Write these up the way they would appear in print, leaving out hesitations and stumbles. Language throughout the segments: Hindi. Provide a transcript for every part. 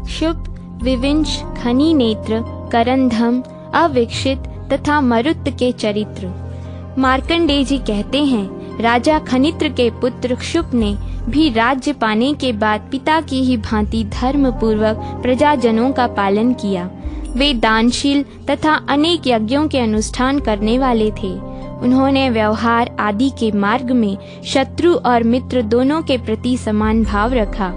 शुभ, विविंश, खनी नेत्र, करंधम, अविकसित तथा मरुत के चरित्र। मार्कंडेय जी कहते हैं, राजा खनित्र के पुत्र शुभ ने भी राज्य पाने के बाद पिता की ही भांति धर्म पूर्वक प्रजाजनों का पालन किया। वे दानशील तथा अनेक यज्ञों के अनुष्ठान करने वाले थे। उन्होंने व्यवहार आदि के मार्ग में शत्रु और मित्र दोनों के प्रति समान भाव रखा।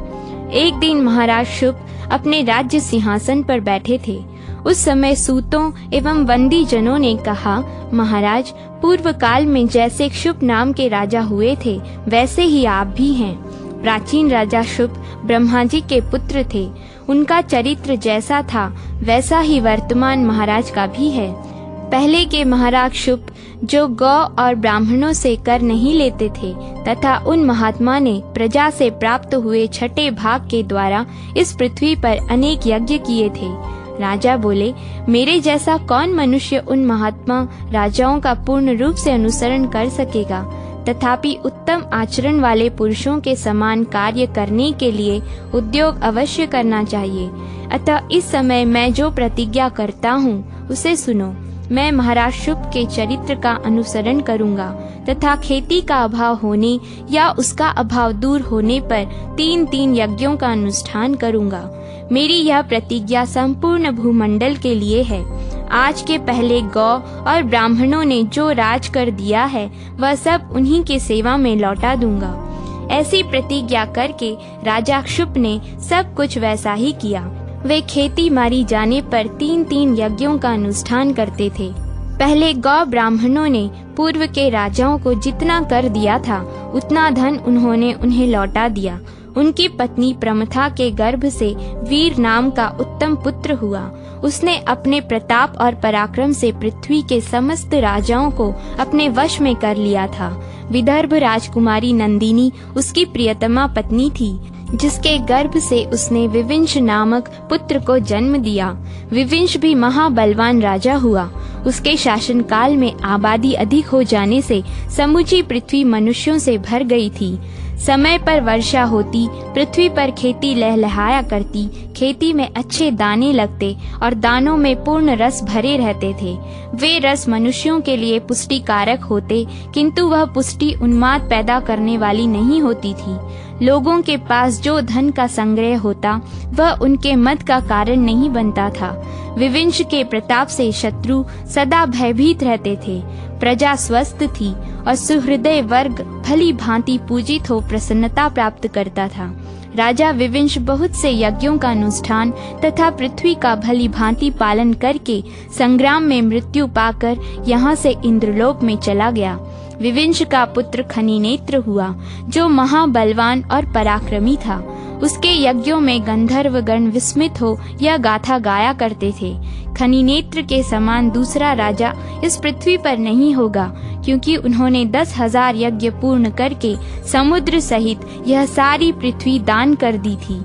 एक दिन महाराज शुभ अपने राज्य सिंहासन पर बैठे थे। उस समय सूतों एवं बंदी जनों ने कहा, महाराज, पूर्व काल में जैसे शुभ नाम के राजा हुए थे वैसे ही आप भी हैं। प्राचीन राजा शुभ ब्रह्मा जी के पुत्र थे। उनका चरित्र जैसा था वैसा ही वर्तमान महाराज का भी है। पहले के महाराज शुभ जो गौ और ब्राह्मणों से कर नहीं लेते थे तथा उन महात्मा ने प्रजा से प्राप्त हुए छठे भाग के द्वारा इस पृथ्वी पर अनेक यज्ञ किए थे। राजा बोले, मेरे जैसा कौन मनुष्य उन महात्मा राजाओं का पूर्ण रूप से अनुसरण कर सकेगा। तथापि उत्तम आचरण वाले पुरुषों के समान कार्य करने के लिए उद्योग अवश्य करना चाहिए। अतः इस समय मैं जो प्रतिज्ञा करता हूँ उसे सुनो। मैं महाराज शुभ के चरित्र का अनुसरण करूंगा तथा खेती का अभाव होने या उसका अभाव दूर होने पर 3 यज्ञों का अनुष्ठान करूंगा। मेरी यह प्रतिज्ञा संपूर्ण भूमंडल के लिए है। आज के पहले गौ और ब्राह्मणों ने जो राज कर दिया है वह सब उन्हीं के सेवा में लौटा दूंगा। ऐसी प्रतिज्ञा करके राजा शुभ ने सब कुछ वैसा ही किया। वे खेती मारी जाने पर 3 यज्ञों का अनुष्ठान करते थे। पहले गौ ब्राह्मणों ने पूर्व के राजाओं को जितना कर दिया था उतना धन उन्होंने उन्हें लौटा दिया। उनकी पत्नी प्रमथा के गर्भ से वीर नाम का उत्तम पुत्र हुआ। उसने अपने प्रताप और पराक्रम से पृथ्वी के समस्त राजाओं को अपने वश में कर लिया था। विदर्भ राजकुमारी नंदिनी उसकी प्रियतमा पत्नी थी, जिसके गर्भ से उसने विविंश नामक पुत्र को जन्म दिया। विविंश भी महाबलवान राजा हुआ। उसके शासन काल में आबादी अधिक हो जाने से समूची पृथ्वी मनुष्यों से भर गई थी। समय पर वर्षा होती, पृथ्वी पर खेती लहलहाया करती, खेती में अच्छे दाने लगते और दानों में पूर्ण रस भरे रहते थे। वे रस मनुष्यों के लिए पुष्टिकारक होते, किंतु वह पुष्टि उन्माद पैदा करने वाली नहीं होती थी। लोगों के पास जो धन का संग्रह होता वह उनके मद का कारण नहीं बनता था। विविंश के प्रताप से शत्रु सदा भयभीत रहते थे। प्रजा स्वस्थ थी और सुहृदय वर्ग भली भांति पूजित हो प्रसन्नता प्राप्त करता था। राजा विविंश बहुत से यज्ञों का अनुष्ठान तथा पृथ्वी का भली भांति पालन करके संग्राम में मृत्यु पाकर यहाँ से इंद्रलोक में चला गया। विविंश का पुत्र खनिनेत्र हुआ, जो महाबलवान और पराक्रमी था। उसके यज्ञों में गंधर्व गण विस्मित हो यह गाथा गाया करते थे, खनिनेत्र के समान दूसरा राजा इस पृथ्वी पर नहीं होगा, क्योंकि उन्होंने 10,000 यज्ञ पूर्ण करके समुद्र सहित यह सारी पृथ्वी दान कर दी थी।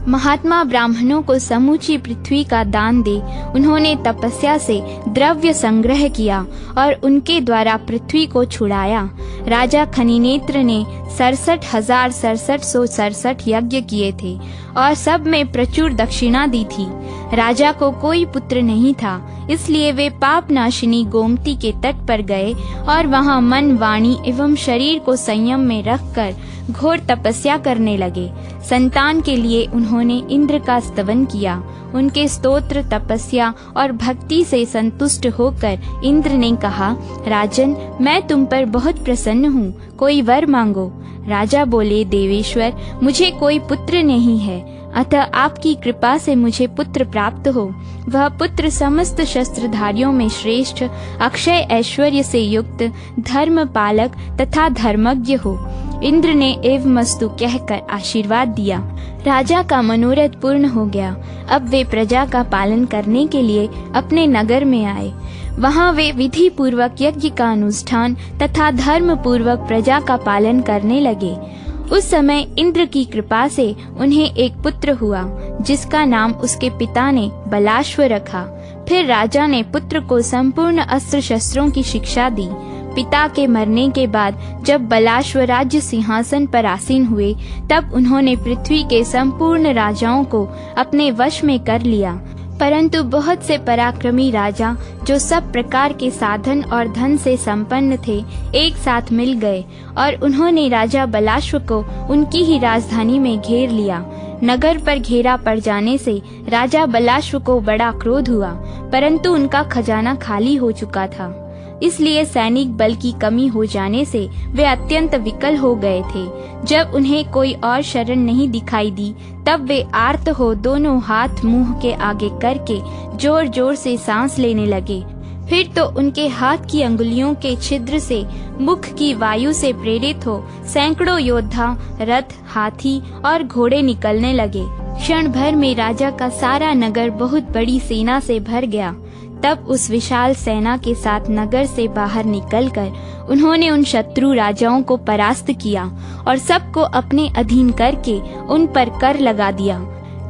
महात्मा ब्राह्मणों को समूची पृथ्वी का दान दे उन्होंने तपस्या से द्रव्य संग्रह किया और उनके द्वारा पृथ्वी को छुड़ाया। राजा खनिनेत्र ने 67,6767 यज्ञ किए थे और सब में प्रचुर दक्षिणा दी थी। राजा को कोई पुत्र नहीं था, इसलिए वे पाप नाशिनी गोमती के तट पर गए और वहां मन, वाणी एवं शरीर को संयम में रखकर घोर तपस्या करने लगे। संतान के लिए उन्होंने इंद्र का स्तवन किया। उनके स्तोत्र, तपस्या और भक्ति से संतुष्ट होकर इंद्र ने कहा, राजन, मैं तुम पर बहुत प्रसन्न हूँ, कोई वर मांगो। राजा बोले, देवेश्वर, मुझे कोई पुत्र नहीं है, अतः आपकी कृपा से मुझे पुत्र प्राप्त हो। वह पुत्र समस्त शस्त्रधारियों में श्रेष्ठ, अक्षय ऐश्वर्य से युक्त, धर्म पालक तथा धर्मज्ञ हो। इंद्र ने एवमस्तु कहकर आशीर्वाद दिया। राजा का मनोरथ पूर्ण हो गया। अब वे प्रजा का पालन करने के लिए अपने नगर में आए। वहां वे विधि पूर्वक यज्ञ का अनुष्ठान तथा धर्म पूर्वक प्रजा का पालन करने लगे। उस समय इंद्र की कृपा से उन्हें एक पुत्र हुआ, जिसका नाम उसके पिता ने बलाश्व रखा। फिर राजा ने पुत्र को संपूर्ण अस्त्र शस्त्रों की शिक्षा दी। पिता के मरने के बाद जब बलाश्व राज्य सिंहासन पर आसीन हुए, तब उन्होंने पृथ्वी के संपूर्ण राजाओं को अपने वश में कर लिया। परंतु बहुत से पराक्रमी राजा जो सब प्रकार के साधन और धन से संपन्न थे, एक साथ मिल गए और उन्होंने राजा बलाश्व को उनकी ही राजधानी में घेर लिया। नगर पर घेरा पड़ जाने से राजा बलाश्व को बड़ा क्रोध हुआ, परंतु उनका खजाना खाली हो चुका था। इसलिए सैनिक बल की कमी हो जाने से वे अत्यंत विकल हो गए थे। जब उन्हें कोई और शरण नहीं दिखाई दी, तब वे आर्त हो दोनों हाथ मुंह के आगे करके जोर जोर से सांस लेने लगे। फिर तो उनके हाथ की अंगुलियों के छिद्र से मुख की वायु से प्रेरित हो सैकड़ों योद्धा, रथ, हाथी और घोड़े निकलने लगे। क्षण भर में राजा का सारा नगर बहुत बड़ी सेना से भर गया। तब उस विशाल सेना के साथ नगर से बाहर निकलकर उन्होंने उन शत्रु राजाओं को परास्त किया और सबको अपने अधीन करके उन पर कर लगा दिया।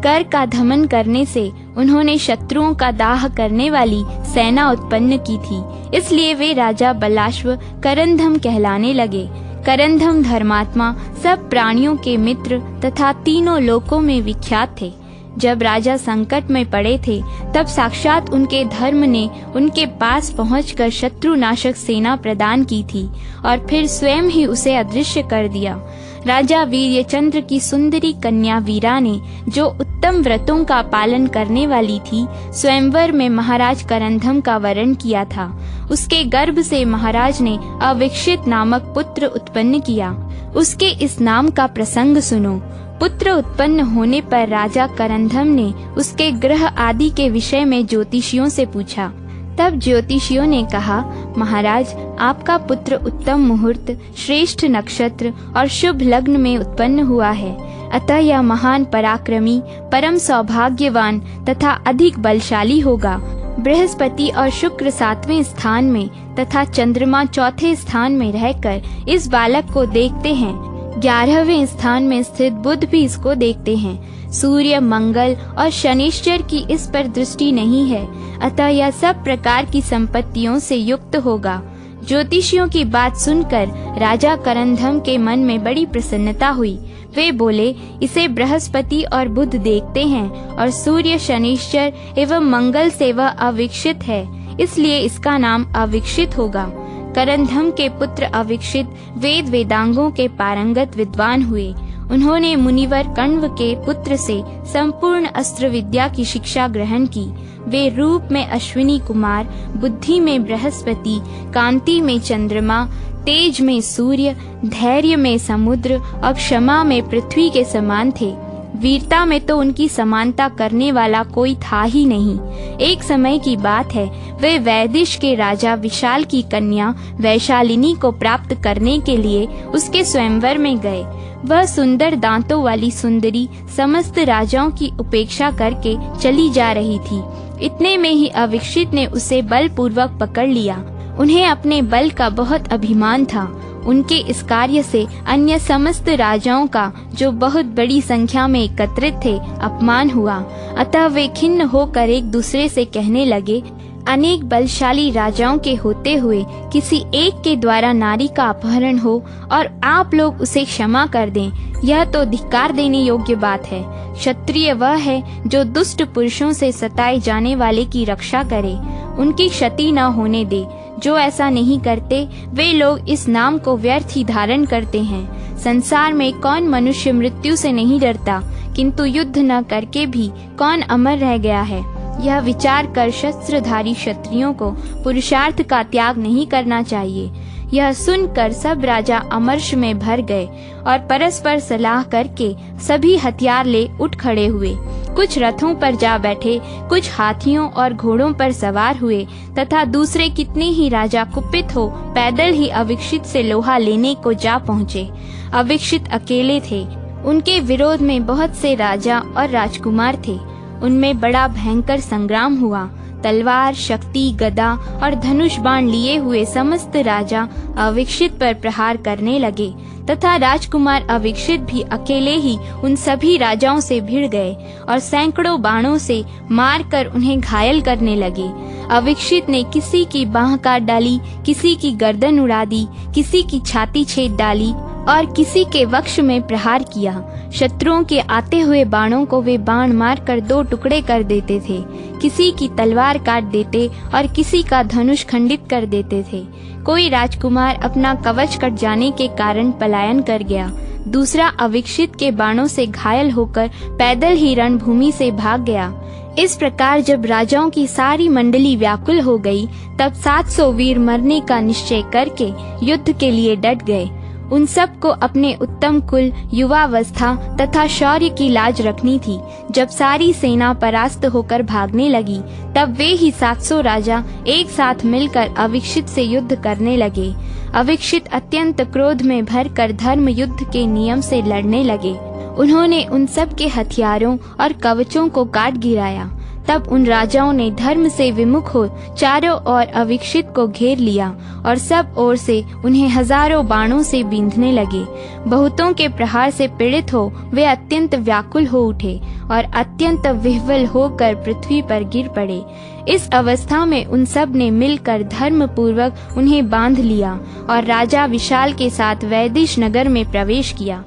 कर का दमन करने से उन्होंने शत्रुओं का दाह करने वाली सेना उत्पन्न की थी। इसलिए वे राजा बलाश्व करंधम कहलाने लगे। करंधम धर्मात्मा, सब प्राणियों के मित्र तथा तीनों लोकों में विख्यात थे। जब राजा संकट में पड़े थे, तब साक्षात उनके धर्म ने उनके पास पहुंचकर शत्रुनाशक सेना प्रदान की थी और फिर स्वयं ही उसे अदृश्य कर दिया। राजा वीर्यचंद्र की सुंदरी कन्या वीरा ने, जो उत्तम व्रतों का पालन करने वाली थी, स्वयंवर में महाराज करंधम का वरण किया था। उसके गर्भ से महाराज ने अविक्षित नामक पुत्र उत्पन्न किया। उसके इस नाम का प्रसंग सुनो। पुत्र उत्पन्न होने पर राजा करंधम ने उसके ग्रह आदि के विषय में ज्योतिषियों से पूछा। तब ज्योतिषियों ने कहा, महाराज, आपका पुत्र उत्तम मुहूर्त, श्रेष्ठ नक्षत्र और शुभ लग्न में उत्पन्न हुआ है। अतः यह महान पराक्रमी, परम सौभाग्यवान तथा अधिक बलशाली होगा। बृहस्पति और शुक्र 7वें स्थान में तथा चंद्रमा 4थे स्थान में रहकर इस बालक को देखते हैं। 11वें स्थान में स्थित बुध भी इसको देखते हैं। सूर्य, मंगल और शनिश्चर की इस पर दृष्टि नहीं है। अतः यह सब प्रकार की संपत्तियों से युक्त होगा। ज्योतिषियों की बात सुनकर राजा करंधम के मन में बड़ी प्रसन्नता हुई। वे बोले, इसे बृहस्पति और बुध देखते हैं और सूर्य, शनिश्चर एवं मंगल से वह अविक्षित है, इसलिए इसका नाम अविक्षित होगा। करंधम के पुत्र अविक्षित वेद वेदांगों के पारंगत विद्वान हुए। उन्होंने मुनिवर कण्व के पुत्र से संपूर्ण अस्त्र विद्या की शिक्षा ग्रहण की। वे रूप में अश्विनी कुमार, बुद्धि में बृहस्पति, कांति में चंद्रमा, तेज में सूर्य, धैर्य में समुद्र और क्षमा में पृथ्वी के समान थे। वीरता में तो उनकी समानता करने वाला कोई था ही नहीं। एक समय की बात है, वे वैदिश के राजा विशाल की कन्या वैशालिनी को प्राप्त करने के लिए उसके स्वयंवर में गए। वह सुंदर दांतों वाली सुंदरी समस्त राजाओं की उपेक्षा करके चली जा रही थी। इतने में ही अविक्षित ने उसे बलपूर्वक पकड़ लिया। उन्हें अपने बल का बहुत अभिमान था। उनके इस कार्य से अन्य समस्त राजाओं का, जो बहुत बड़ी संख्या में एकत्रित थे, अपमान हुआ। अतः वे खिन्न होकर एक दूसरे से कहने लगे, अनेक बलशाली राजाओं के होते हुए किसी एक के द्वारा नारी का अपहरण हो और आप लोग उसे क्षमा कर दें, यह तो धिक्कार देने योग्य बात है। क्षत्रिय वह है जो दुष्ट पुरुषों से सताए जाने वाले की रक्षा करे, उनकी क्षति न होने दे। जो ऐसा नहीं करते, वे लोग इस नाम को व्यर्थ ही धारण करते हैं। संसार में कौन मनुष्य मृत्यु से नहीं डरता, किंतु युद्ध न करके भी कौन अमर रह गया है। यह विचार कर शस्त्रधारी क्षत्रियों को पुरुषार्थ का त्याग नहीं करना चाहिए। यह सुनकर सब राजा अमर्ष में भर गए और परस्पर सलाह करके सभी हथियार ले उठ खड़े हुए। कुछ रथों पर जा बैठे, कुछ हाथियों और घोड़ों पर सवार हुए तथा दूसरे कितने ही राजा कुपित हो पैदल ही अविक्षित से लोहा लेने को जा पहुँचे। अविक्षित अकेले थे। उनके विरोध में बहुत से राजा और राजकुमार थे। उनमें बड़ा भयंकर संग्राम हुआ। तलवार, शक्ति, गदा और धनुष बाण लिए हुए समस्त राजा अविक्षित पर प्रहार करने लगे तथा राजकुमार अविक्षित भी अकेले ही उन सभी राजाओं से भिड़ गए और सैकड़ों बाणों से मारकर उन्हें घायल करने लगे। अविक्षित ने किसी की बाह काट डाली, किसी की गर्दन उड़ा दी, किसी की छाती छेद डाली और किसी के वक्ष में प्रहार किया। शत्रुओं के आते हुए बाणों को वे बाण मारकर 2 टुकड़े कर देते थे, किसी की तलवार काट देते और किसी का धनुष खंडित कर देते थे। कोई राजकुमार अपना कवच कट जाने के कारण पलायन कर गया, दूसरा अविक्षित के बाणों से घायल होकर पैदल ही रणभूमि से भाग गया। इस प्रकार जब राजाओं की सारी मंडली व्याकुल हो गई, तब 700 वीर मरने का निश्चय करके युद्ध के लिए डट गए। उन सब को अपने उत्तम कुल, युवावस्था तथा शौर्य की लाज रखनी थी। जब सारी सेना परास्त होकर भागने लगी, तब वे ही 700 राजा एक साथ मिलकर अविक्षित से युद्ध करने लगे। अविक्षित अत्यंत क्रोध में भरकर धर्म युद्ध के नियम से लड़ने लगे। उन्होंने उन सब के हथियारों और कवचों को काट गिराया। तब उन राजाओं ने धर्म से विमुख हो चारों ओर अविक्षित को घेर लिया और सब ओर से उन्हें हजारों बाणों से बींधने लगे। बहुतों के प्रहार से पीड़ित हो वे अत्यंत व्याकुल हो उठे और अत्यंत विह्वल होकर पृथ्वी पर गिर पड़े। इस अवस्था में उन सब ने मिलकर धर्म पूर्वक उन्हें बांध लिया और राजा विशाल के साथ वैदिश नगर में प्रवेश किया।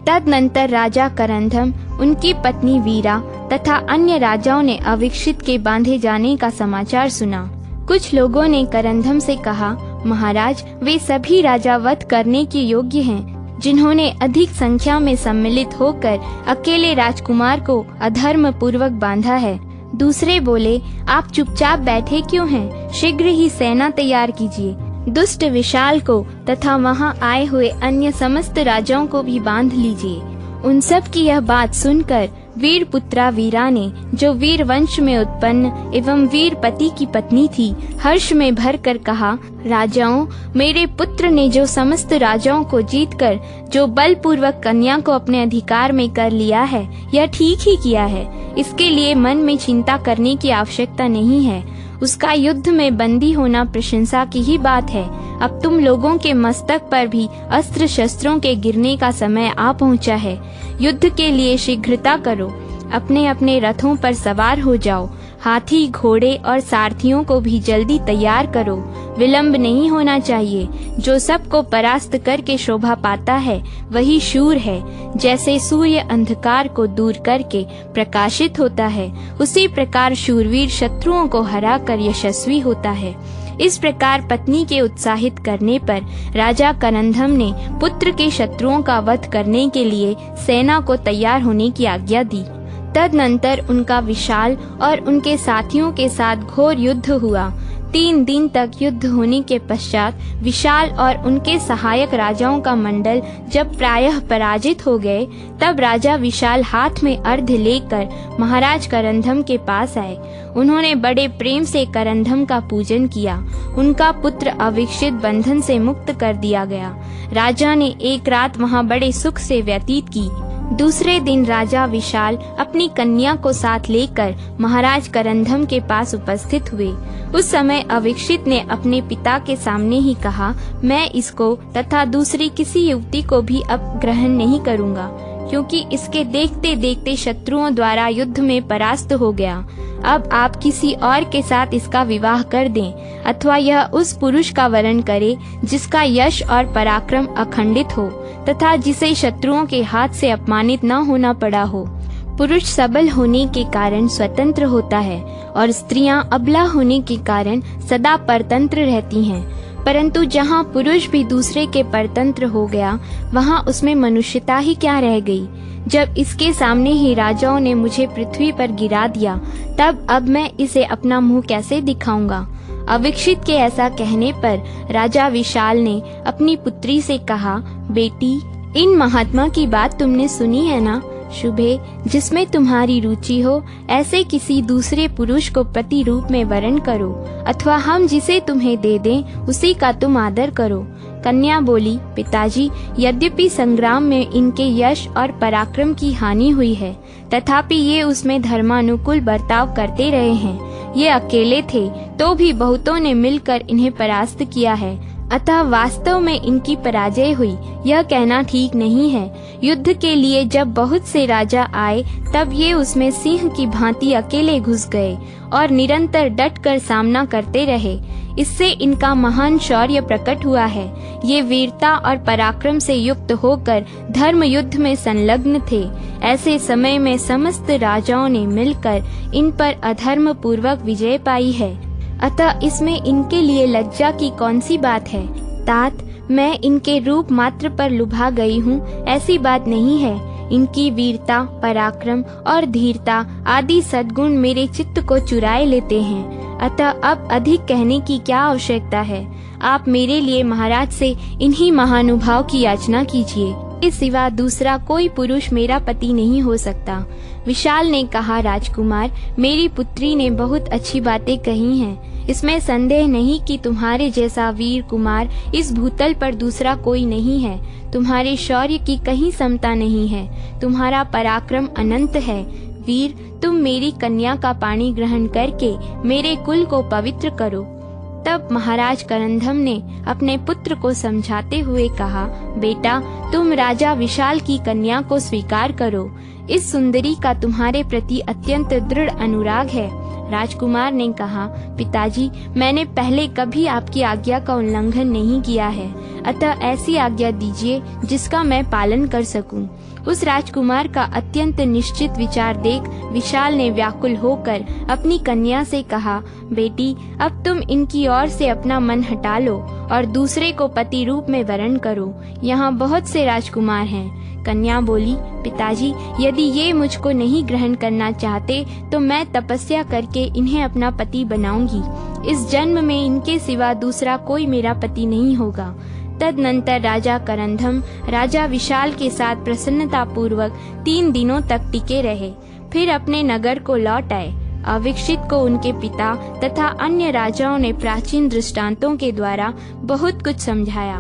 तदनंतर राजा करंधम, उनकी पत्नी वीरा तथा अन्य राजाओं ने अविक्षित के बांधे जाने का समाचार सुना। कुछ लोगों ने करंधम से कहा, महाराज, वे सभी राजा वध करने के योग्य हैं, जिन्होंने अधिक संख्या में सम्मिलित होकर अकेले राजकुमार को अधर्म पूर्वक बांधा है। दूसरे बोले, आप चुपचाप बैठे क्यों हैं? शीघ्र ही सेना तैयार कीजिए। दुष्ट विशाल को तथा वहां आए हुए अन्य समस्त राजाओं को भी बांध लीजिए। उन सब की यह बात सुनकर वीर पुत्रा वीरा ने, जो वीर वंश में उत्पन्न एवं वीर पति की पत्नी थी, हर्ष में भरकर कहा, राजाओं, मेरे पुत्र ने जो समस्त राजाओं को जीतकर जो बलपूर्वक कन्या को अपने अधिकार में कर लिया है, यह ठीक ही किया है। इसके लिए मन में चिंता करने की आवश्यकता नहीं है। उसका युद्ध में बंदी होना प्रशंसा की ही बात है। अब तुम लोगों के मस्तक पर भी अस्त्र शस्त्रों के गिरने का समय आ पहुंचा है। युद्ध के लिए शीघ्रता करो, अपने अपने रथों पर सवार हो जाओ। हाथी, घोड़े और सारथियों को भी जल्दी तैयार करो, विलंब नहीं होना चाहिए। जो सबको परास्त करके शोभा पाता है वही शूर है। जैसे सूर्य अंधकार को दूर करके प्रकाशित होता है, उसी प्रकार शूरवीर शत्रुओं को हराकर यशस्वी होता है। इस प्रकार पत्नी के उत्साहित करने पर राजा करंधम ने पुत्र के शत्रुओं का वध करने के लिए सेना को तैयार होने की आज्ञा दी। तदनंतर उनका विशाल और उनके साथियों के साथ घोर युद्ध हुआ। 3 दिन तक युद्ध होने के पश्चात विशाल और उनके सहायक राजाओं का मंडल जब प्रायः पराजित हो गए, तब राजा विशाल हाथ में अर्घ्य लेकर महाराज करंधम के पास आए। उन्होंने बड़े प्रेम से करंधम का पूजन किया। उनका पुत्र अविक्षित बंधन से मुक्त कर दिया गया। राजा ने एक रात वहां बड़े सुख से व्यतीत की। दूसरे दिन राजा विशाल अपनी कन्या को साथ लेकर महाराज करंधम के पास उपस्थित हुए। उस समय अविक्षित ने अपने पिता के सामने ही कहा, मैं इसको तथा दूसरी किसी युवती को भी अब ग्रहण नहीं करूंगा, क्योंकि इसके देखते देखते शत्रुओं द्वारा युद्ध में परास्त हो गया। अब आप किसी और के साथ इसका विवाह कर दें, अथवा यह उस पुरुष का वरण करे जिसका यश और पराक्रम अखंडित हो तथा जिसे शत्रुओं के हाथ से अपमानित न होना पड़ा हो। पुरुष सबल होने के कारण स्वतंत्र होता है और स्त्रियां अबला होने के कारण सदा परतंत्र रहती हैं। परंतु जहाँ पुरुष भी दूसरे के परतंत्र हो गया, वहाँ उसमें मनुष्यता ही क्या रह गई। जब इसके सामने ही राजाओं ने मुझे पृथ्वी पर गिरा दिया, तब अब मैं इसे अपना मुंह कैसे दिखाऊंगा। अविक्षित के ऐसा कहने पर राजा विशाल ने अपनी पुत्री से कहा, बेटी, इन महात्मा की बात तुमने सुनी है ना। शुभे, जिसमें तुम्हारी रुचि हो ऐसे किसी दूसरे पुरुष को पति रूप में वरण करो, अथवा हम जिसे तुम्हें दे दें उसी का तुम आदर करो। कन्या बोली, पिताजी, यद्यपि संग्राम में इनके यश और पराक्रम की हानि हुई है, तथापि ये उसमें धर्मानुकूल बर्ताव करते रहे हैं। ये अकेले थे तो भी बहुतों ने मिलकर इन्हें परास्त किया है, अतः वास्तव में इनकी पराजय हुई यह कहना ठीक नहीं है। युद्ध के लिए जब बहुत से राजा आए तब ये उसमें सिंह की भांति अकेले घुस गए और निरंतर डट कर सामना करते रहे। इससे इनका महान शौर्य प्रकट हुआ है। ये वीरता और पराक्रम से युक्त होकर धर्म युद्ध में संलग्न थे। ऐसे समय में समस्त राजाओं ने मिलकर इन पर अधर्म पूर्वक विजय पाई है, अतः इसमें इनके लिए लज्जा की कौन सी बात है। तात, मैं इनके रूप मात्र पर लुभा गई हूँ ऐसी बात नहीं है। इनकी वीरता, पराक्रम और धीरता आदि सद्गुण मेरे चित्त को चुराए लेते हैं, अतः अब अधिक कहने की क्या आवश्यकता है। आप मेरे लिए महाराज से इन्हीं महानुभाव की याचना कीजिए। इसके सिवा दूसरा कोई पुरुष मेरा पति नहीं हो सकता। विशाल ने कहा, राजकुमार, मेरी पुत्री ने बहुत अच्छी बातें कही हैं। इसमें संदेह नहीं कि तुम्हारे जैसा वीर कुमार इस भूतल पर दूसरा कोई नहीं है। तुम्हारे शौर्य की कहीं समता नहीं है। तुम्हारा पराक्रम अनंत है। वीर, तुम मेरी कन्या का पानी ग्रहण करके मेरे कुल को पवित्र करो। तब महाराज करंधम ने अपने पुत्र को समझाते हुए कहा, बेटा, तुम राजा विशाल की कन्या को स्वीकार करो। इस सुंदरी का तुम्हारे प्रति अत्यंत दृढ़ अनुराग है। राजकुमार ने कहा, पिताजी, मैंने पहले कभी आपकी आज्ञा का उल्लंघन नहीं किया है, अतः ऐसी आज्ञा दीजिए जिसका मैं पालन कर सकूं। उस राजकुमार का अत्यंत निश्चित विचार देख विशाल ने व्याकुल होकर अपनी कन्या से कहा, बेटी, अब तुम इनकी ओर से अपना मन हटा लो और दूसरे को पति रूप में वरण करो। यहाँ बहुत से राजकुमार हैं। कन्या बोली, पिताजी, यदि ये मुझको नहीं ग्रहण करना चाहते तो मैं तपस्या करके इन्हें अपना पति बनाऊंगी। इस जन्म में इनके सिवा दूसरा कोई मेरा पति नहीं होगा। तदनंतर राजा करंधम राजा विशाल के साथ प्रसन्नता पूर्वक 3 दिनों तक टिके रहे, फिर अपने नगर को लौट आए। अविक्षित को उनके पिता तथा अन्य राजाओं ने प्राचीन दृष्टांतों के द्वारा बहुत कुछ समझाया।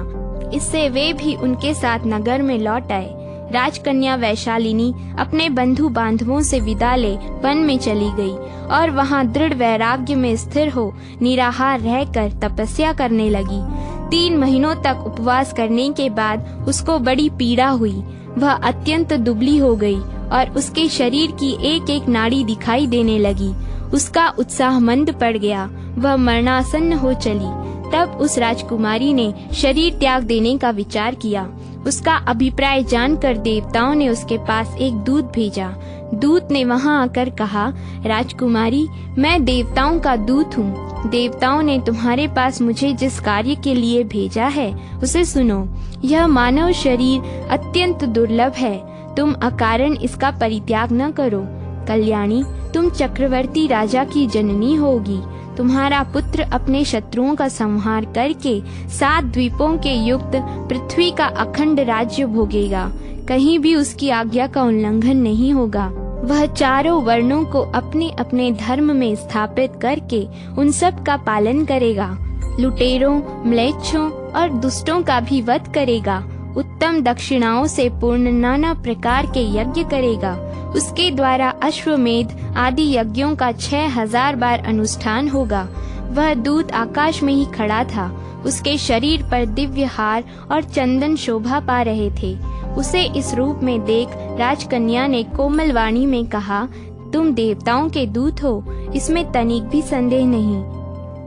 इससे वे भी उनके साथ नगर में लौट आए। राजकन्या वैशालिनी अपने बंधु बांधवों से विदा ले वन में चली गई और वहां दृढ़ वैराग्य में स्थिर हो निराहार रहकर तपस्या करने लगी। 3 महीनों तक उपवास करने के बाद उसको बड़ी पीड़ा हुई। वह अत्यंत दुबली हो गई और उसके शरीर की एक एक नाड़ी दिखाई देने लगी। उसका उत्साह मंद पड़ गया, वह मरणासन्न हो चली। तब उस राजकुमारी ने शरीर त्याग देने का विचार किया। उसका अभिप्राय जानकर देवताओं ने उसके पास एक दूत भेजा। दूत ने वहां आकर कहा, राजकुमारी, मैं देवताओं का दूत हूँ। देवताओं ने तुम्हारे पास मुझे जिस कार्य के लिए भेजा है उसे सुनो। यह मानव शरीर अत्यंत दुर्लभ है, तुम अकारण इसका परित्याग न करो। कल्याणी, तुम चक्रवर्ती राजा की जननी होगी। तुम्हारा पुत्र अपने शत्रुओं का संहार करके 7 द्वीपों के युक्त पृथ्वी का अखंड राज्य भोगेगा। कहीं भी उसकी आज्ञा का उल्लंघन नहीं होगा। वह चारों वर्णों को अपने अपने धर्म में स्थापित करके उन सब का पालन करेगा। लुटेरों, म्लेच्छों और दुष्टों का भी वध करेगा। उत्तम दक्षिणाओं से पूर्ण नाना प्रकार के यज्ञ करेगा। उसके द्वारा अश्वमेध आदि यज्ञों का 6000 बार अनुष्ठान होगा। वह दूत आकाश में ही खड़ा था। उसके शरीर पर दिव्य हार और चंदन शोभा पा रहे थे। उसे इस रूप में देख राजकन्या ने कोमल वाणी में कहा, तुम देवताओं के दूत हो, इसमें तनिक भी संदेह नहीं।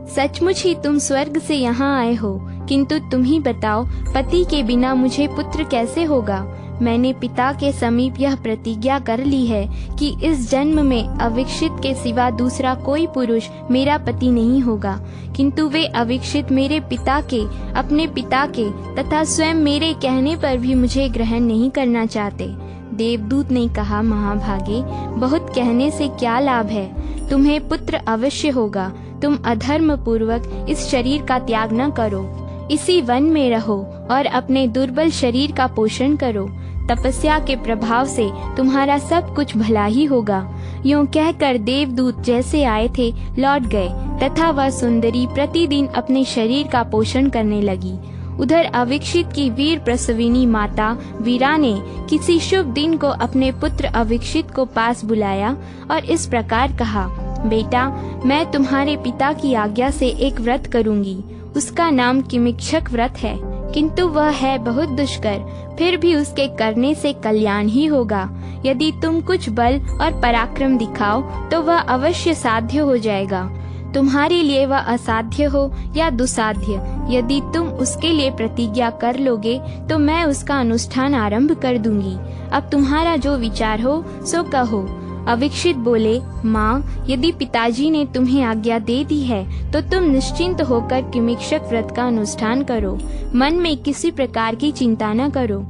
सचमुच ही तुम स्वर्ग से यहाँ आए हो, किंतु तुम ही बताओ, पति के बिना मुझे पुत्र कैसे होगा। मैंने पिता के समीप यह प्रतिज्ञा कर ली है कि इस जन्म में अविक्षित के सिवा दूसरा कोई पुरुष मेरा पति नहीं होगा, किंतु वे अविक्षित मेरे पिता के, अपने पिता के तथा स्वयं मेरे कहने पर भी मुझे ग्रहण नहीं करना चाहते। देवदूत ने कहा, महाभागे, बहुत कहने से क्या लाभ है। तुम्हें पुत्र अवश्य होगा। तुम अधर्म पूर्वक इस शरीर का त्याग न करो, इसी वन में रहो और अपने दुर्बल शरीर का पोषण करो। तपस्या के प्रभाव से तुम्हारा सब कुछ भला ही होगा। यूं कहकर देवदूत जैसे आए थे लौट गए तथा वह सुंदरी प्रतिदिन अपने शरीर का पोषण करने लगी। उधर अविक्षित की वीर प्रसविनी माता वीरा ने किसी शुभ दिन को अपने पुत्र अविक्षित को पास बुलाया और इस प्रकार कहा, बेटा, मैं तुम्हारे पिता की आज्ञा से एक व्रत करूंगी। उसका नाम किमिक्षक व्रत है, किंतु वह है बहुत दुष्कर, फिर भी उसके करने से कल्याण ही होगा। यदि तुम कुछ बल और पराक्रम दिखाओ तो वह अवश्य साध्य हो जाएगा। तुम्हारे लिए वह असाध्य हो या दुसाध्य, यदि तुम उसके लिए प्रतिज्ञा कर लोगे तो मैं उसका अनुष्ठान आरंभ कर दूंगी। अब तुम्हारा जो विचार हो सो कहो। अविक्षित बोले, माँ, यदि पिताजी ने तुम्हें आज्ञा दे दी है तो तुम निश्चिंत होकर किमिक्षक व्रत का अनुष्ठान करो, मन में किसी प्रकार की चिंता न करो।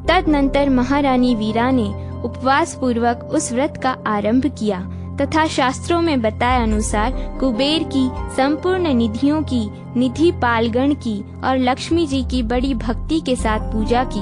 तदनंतर महारानी वीरा ने उपवास पूर्वक उस व्रत का आरंभ किया तथा शास्त्रों में बताए अनुसार कुबेर की संपूर्ण निधियों की, निधि पालगण की और लक्ष्मी जी की बड़ी भक्ति के साथ पूजा की।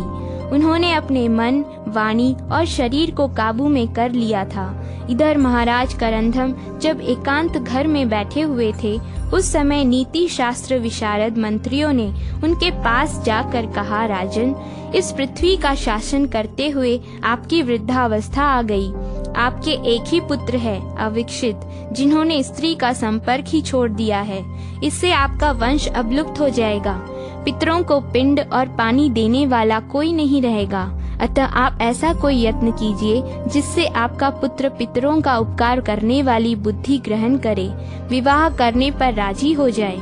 उन्होंने अपने मन, वाणी और शरीर को काबू में कर लिया था। इधर महाराज करंधम जब एकांत घर में बैठे हुए थे, उस समय नीति शास्त्र विशारद मंत्रियों ने उनके पास जाकर कहा, राजन, इस पृथ्वी का शासन करते हुए आपकी वृद्धावस्था आ गई। आपके एक ही पुत्र है, अविक्षित, जिन्होंने स्त्री का संपर्क ही छोड़ दिया है। इससे आपका वंश अवलुप्त हो जाएगा। पितरों को पिंड और पानी देने वाला कोई नहीं रहेगा। अतः आप ऐसा कोई यत्न कीजिए जिससे आपका पुत्र पितरों का उपकार करने वाली बुद्धि ग्रहण करे, विवाह करने पर राजी हो जाए।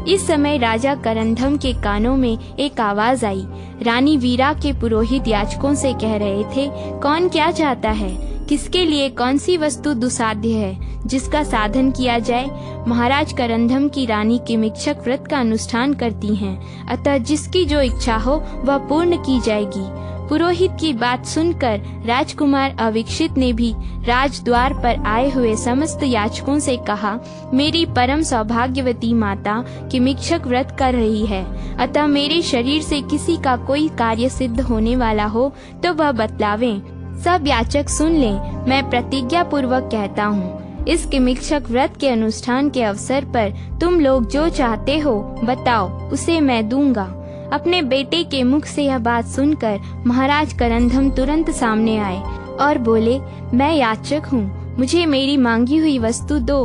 इस समय राजा करंधम के कानों में एक आवाज आई। रानी वीरा के पुरोहित याचकों से कह रहे थे, कौन क्या चाहता है, किसके लिए कौन सी वस्तु दुसाध्य है जिसका साधन किया जाए। महाराज करंधम की रानी किमिक्षक व्रत का अनुष्ठान करती हैं, अतः जिसकी जो इच्छा हो वह पूर्ण की जाएगी। पुरोहित की बात सुनकर राजकुमार अविक्षित ने भी राजद्वार पर आए हुए समस्त याचकों से कहा, मेरी परम सौभाग्यवती माता किमिक्षक व्रत कर रही है, अतः मेरे शरीर से किसी का कोई कार्य सिद्ध होने वाला हो तो वह बतलावें। सब याचक सुन लें। मैं प्रतिज्ञा पूर्वक कहता हूँ, इस किमिक्षक व्रत के अनुष्ठान के अवसर पर तुम लोग जो चाहते हो बताओ, उसे मैं दूंगा। अपने बेटे के मुख से यह बात सुनकर महाराज करंधम तुरंत सामने आए और बोले, मैं याचक हूँ, मुझे मेरी मांगी हुई वस्तु दो।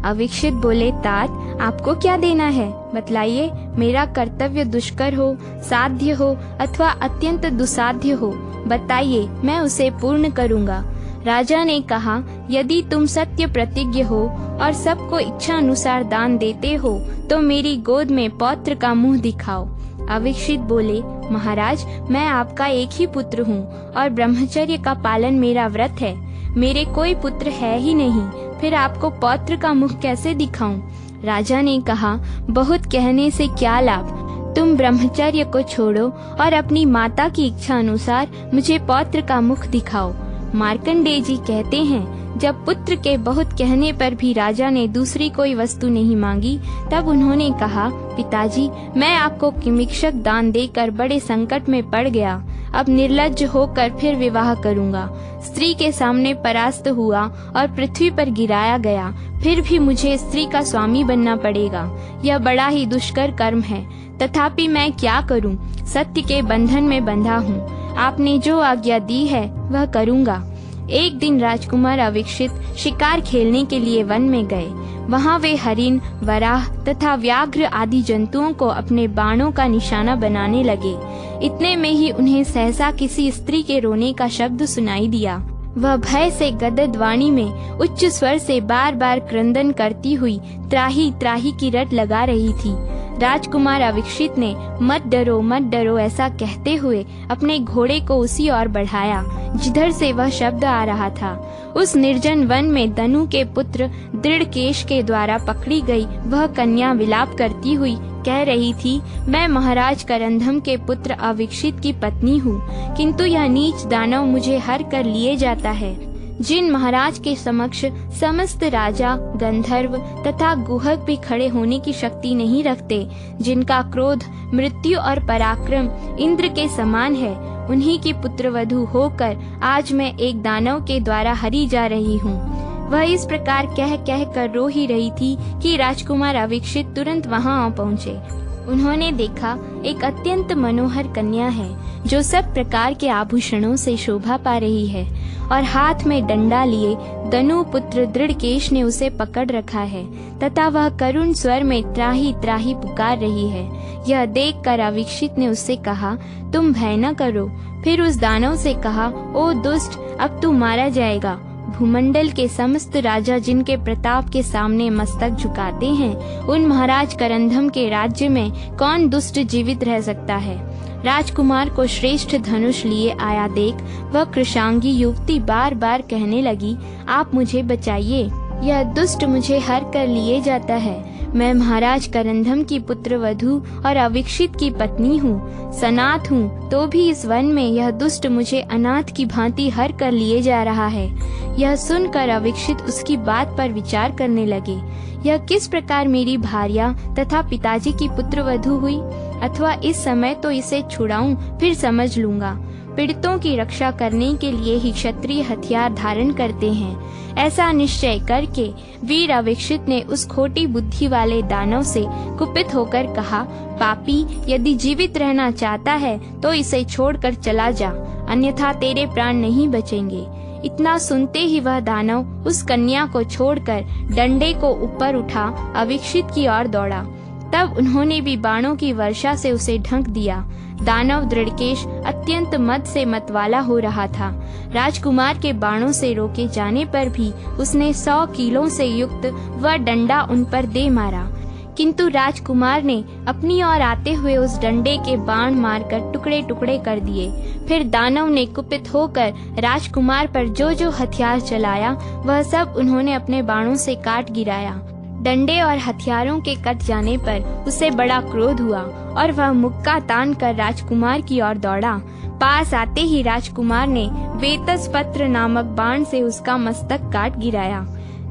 अविक्षित बोले, तात, आपको क्या देना है, बतलाइए। मेरा कर्तव्य दुष्कर हो, साध्य हो अथवा अत्यंत दुसाध्य हो, बताइए, मैं उसे पूर्ण करूँगा। राजा ने कहा, यदि तुम सत्य प्रतिज्ञ हो और सबको इच्छा अनुसार दान देते हो तो मेरी गोद में पौत्र का मुंह दिखाओ। अविक्षित बोले, महाराज, मैं आपका एक ही पुत्र हूँ और ब्रह्मचर्य का पालन मेरा व्रत है। मेरे कोई पुत्र है ही नहीं, फिर आपको पौत्र का मुख कैसे दिखाऊं? राजा ने कहा, बहुत कहने से क्या लाभ, तुम ब्रह्मचर्य को छोड़ो और अपनी माता की इच्छा अनुसार मुझे पौत्र का मुख दिखाओ। मार्कंडेय जी कहते हैं, जब पुत्र के बहुत कहने पर भी राजा ने दूसरी कोई वस्तु नहीं मांगी, तब उन्होंने कहा, पिताजी, मैं आपको किमिक्षक दान देकर बड़े संकट में पड़ गया। अब निर्लज्ज होकर फिर विवाह करूंगा। स्त्री के सामने परास्त हुआ और पृथ्वी पर गिराया गया, फिर भी मुझे स्त्री का स्वामी बनना पड़ेगा। यह बड़ा ही दुष्कर कर्म है, तथापि मैं क्या करूं? सत्य के बंधन में बंधा हूं। आपने जो आज्ञा दी है वह करूंगा। एक दिन राजकुमार अविक्षित शिकार खेलने के लिए वन में गए। वहां वे हरिण, वराह तथा व्याघ्र आदि जंतुओं को अपने बाणों का निशाना बनाने लगे। इतने में ही उन्हें सहसा किसी स्त्री के रोने का शब्द सुनाई दिया। वह भय से गदगद वाणी में उच्च स्वर से बार बार क्रंदन करती हुई त्राही त्राही की रट लगा रही थी। राजकुमार अविक्षित ने मत डरो ऐसा कहते हुए अपने घोड़े को उसी ओर बढ़ाया जिधर से वह शब्द आ रहा था। उस निर्जन वन में दनु के पुत्र दृढ़केश के द्वारा पकड़ी गई वह कन्या विलाप करती हुई कह रही थी, मैं महाराज करंधम के पुत्र अविक्षित की पत्नी हूँ, किंतु यह नीच दानव मुझे हर कर लिए जाता है। जिन महाराज के समक्ष समस्त राजा, गंधर्व तथा गुहक भी खड़े होने की शक्ति नहीं रखते, जिनका क्रोध, मृत्यु और पराक्रम इंद्र के समान है, उन्हीं की पुत्रवधू होकर आज मैं एक दानव के द्वारा हरी जा रही हूँ। वह इस प्रकार कह कर रो ही रही थी कि राजकुमार अविक्षित तुरंत वहां आ पहुँचे। उन्होंने देखा एक अत्यंत मनोहर कन्या है जो सब प्रकार के आभूषणों से शोभा पा रही है और हाथ में डंडा लिए दनु पुत्र दृढ़केश ने उसे पकड़ रखा है तथा वह करुण स्वर में त्राही त्राही पुकार रही है। यह देखकर अविक्षित ने उससे कहा, तुम भय न करो। फिर उस दानव से कहा, ओ दुष्ट, अब तू मारा जाएगा। भूमंडल के समस्त राजा जिनके प्रताप के सामने मस्तक झुकाते हैं, उन महाराज करंधम के राज्य में कौन दुष्ट जीवित रह सकता है। राजकुमार को श्रेष्ठ धनुष लिए आया देख वह कृशांगी युवती बार बार कहने लगी, आप मुझे बचाइए, यह दुष्ट मुझे हर कर लिए जाता है। मैं महाराज करंधम की पुत्र वधू और अविक्षित की पत्नी हूँ, सनाथ हूँ, तो भी इस वन में यह दुष्ट मुझे अनाथ की भांति हर कर लिए जा रहा है। यह सुनकर अविक्षित उसकी बात पर विचार करने लगे। यह किस प्रकार मेरी भार्या तथा पिताजी की पुत्र वधू हुई, अथवा इस समय तो इसे छुड़ाऊं, फिर समझ लूंगा। पीड़ितों की रक्षा करने के लिए ही क्षत्रिय हथियार धारण करते हैं। ऐसा निश्चय करके वीर अविक्षित ने उस खोटी बुद्धि वाले दानव से कुपित होकर कहा, पापी, यदि जीवित रहना चाहता है तो इसे छोड़कर चला जा, अन्यथा तेरे प्राण नहीं बचेंगे। इतना सुनते ही वह दानव उस कन्या को छोड़कर डंडे को ऊपर उठा अविक्षित की ओर दौड़ा। तब उन्होंने भी बाणों की वर्षा से उसे ढंक दिया। दानव दृढ़केश अत्यंत मद से मतवाला हो रहा था। राजकुमार के बाणों से रोके जाने पर भी उसने 100 कीलों से युक्त वह डंडा उन पर दे मारा, किंतु राजकुमार ने अपनी ओर आते हुए उस डंडे के बाण मारकर टुकड़े टुकड़े कर दिए। फिर दानव ने कुपित होकर राजकुमार पर जो जो हथियार चलाया वह सब उन्होंने अपने बाणों से काट गिराया। डंडे और हथियारों के कट जाने पर उसे बड़ा क्रोध हुआ और वह मुक्का तान कर राजकुमार की ओर दौड़ा। पास आते ही राजकुमार ने वेतस पत्र नामक बाण से उसका मस्तक काट गिराया।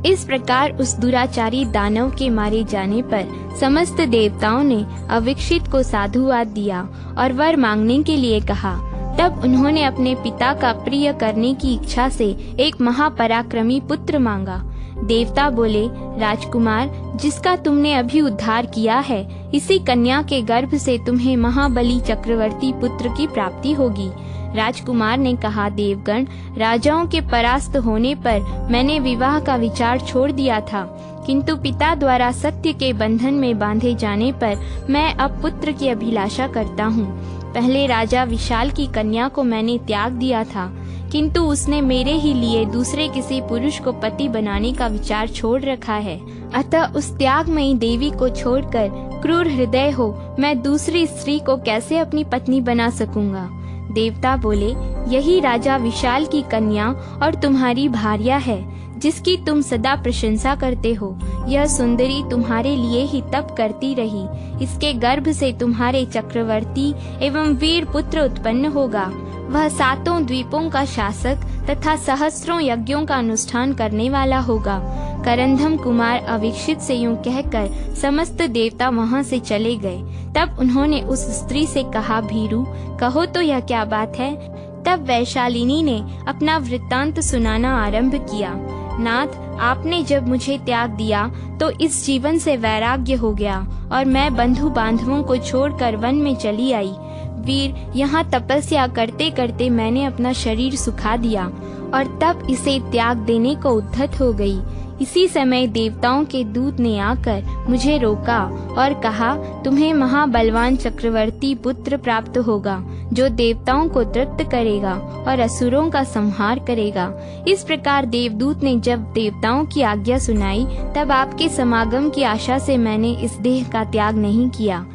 इस प्रकार उस दुराचारी दानव के मारे जाने पर समस्त देवताओं ने अविक्षित को साधुवाद दिया और वर मांगने के लिए कहा। तब उन्होंने अपने पिता का प्रिय करने की इच्छा से एक महापराक्रमी पुत्र मांगा। देवता बोले, राजकुमार, जिसका तुमने अभी उद्धार किया है, इसी कन्या के गर्भ से तुम्हें महाबली चक्रवर्ती पुत्र की प्राप्ति होगी। राजकुमार ने कहा, देवगण, राजाओं के परास्त होने पर मैंने विवाह का विचार छोड़ दिया था, किंतु पिता द्वारा सत्य के बंधन में बांधे जाने पर मैं अब पुत्र की अभिलाषा करता हूँ। पहले राजा विशाल की कन्या को मैंने त्याग दिया था, किंतु उसने मेरे ही लिए दूसरे किसी पुरुष को पति बनाने का विचार छोड़ रखा है। अतः उस त्यागमयी देवी को छोड़कर क्रूर हृदय हो मैं दूसरी स्त्री को कैसे अपनी पत्नी बना सकूंगा। देवता बोले, यही राजा विशाल की कन्या और तुम्हारी भार्या है, जिसकी तुम सदा प्रशंसा करते हो। यह सुंदरी तुम्हारे लिए ही तप करती रही, इसके गर्भ से तुम्हारे चक्रवर्ती एवं वीर पुत्र उत्पन्न होगा। वह 7 द्वीपों का शासक तथा सहस्रों यज्ञों का अनुष्ठान करने वाला होगा। करंधम कुमार अविक्षित से यूं कहकर समस्त देवता वहां से चले गए। तब उन्होंने उस स्त्री से कहा, भीरू, कहो तो यह क्या बात है। तब वैशालिनी ने अपना वृत्तांत सुनाना आरंभ किया। नाथ, आपने जब मुझे त्याग दिया तो इस जीवन से वैराग्य हो गया और मैं बंधु बांधवों को छोड़कर वन में चली आई। वीर, यहाँ तपस्या करते करते मैंने अपना शरीर सुखा दिया और तब इसे त्याग देने को उद्धत हो गई। इसी समय देवताओं के दूत ने आकर मुझे रोका और कहा, तुम्हें महाबलवान चक्रवर्ती पुत्र प्राप्त होगा, जो देवताओं को तृप्त करेगा और असुरों का संहार करेगा। इस प्रकार देवदूत ने जब देवताओं की आज्ञा सुनाई, तब आपके समागम की आशा से मैंने इस देह का त्याग नहीं किया।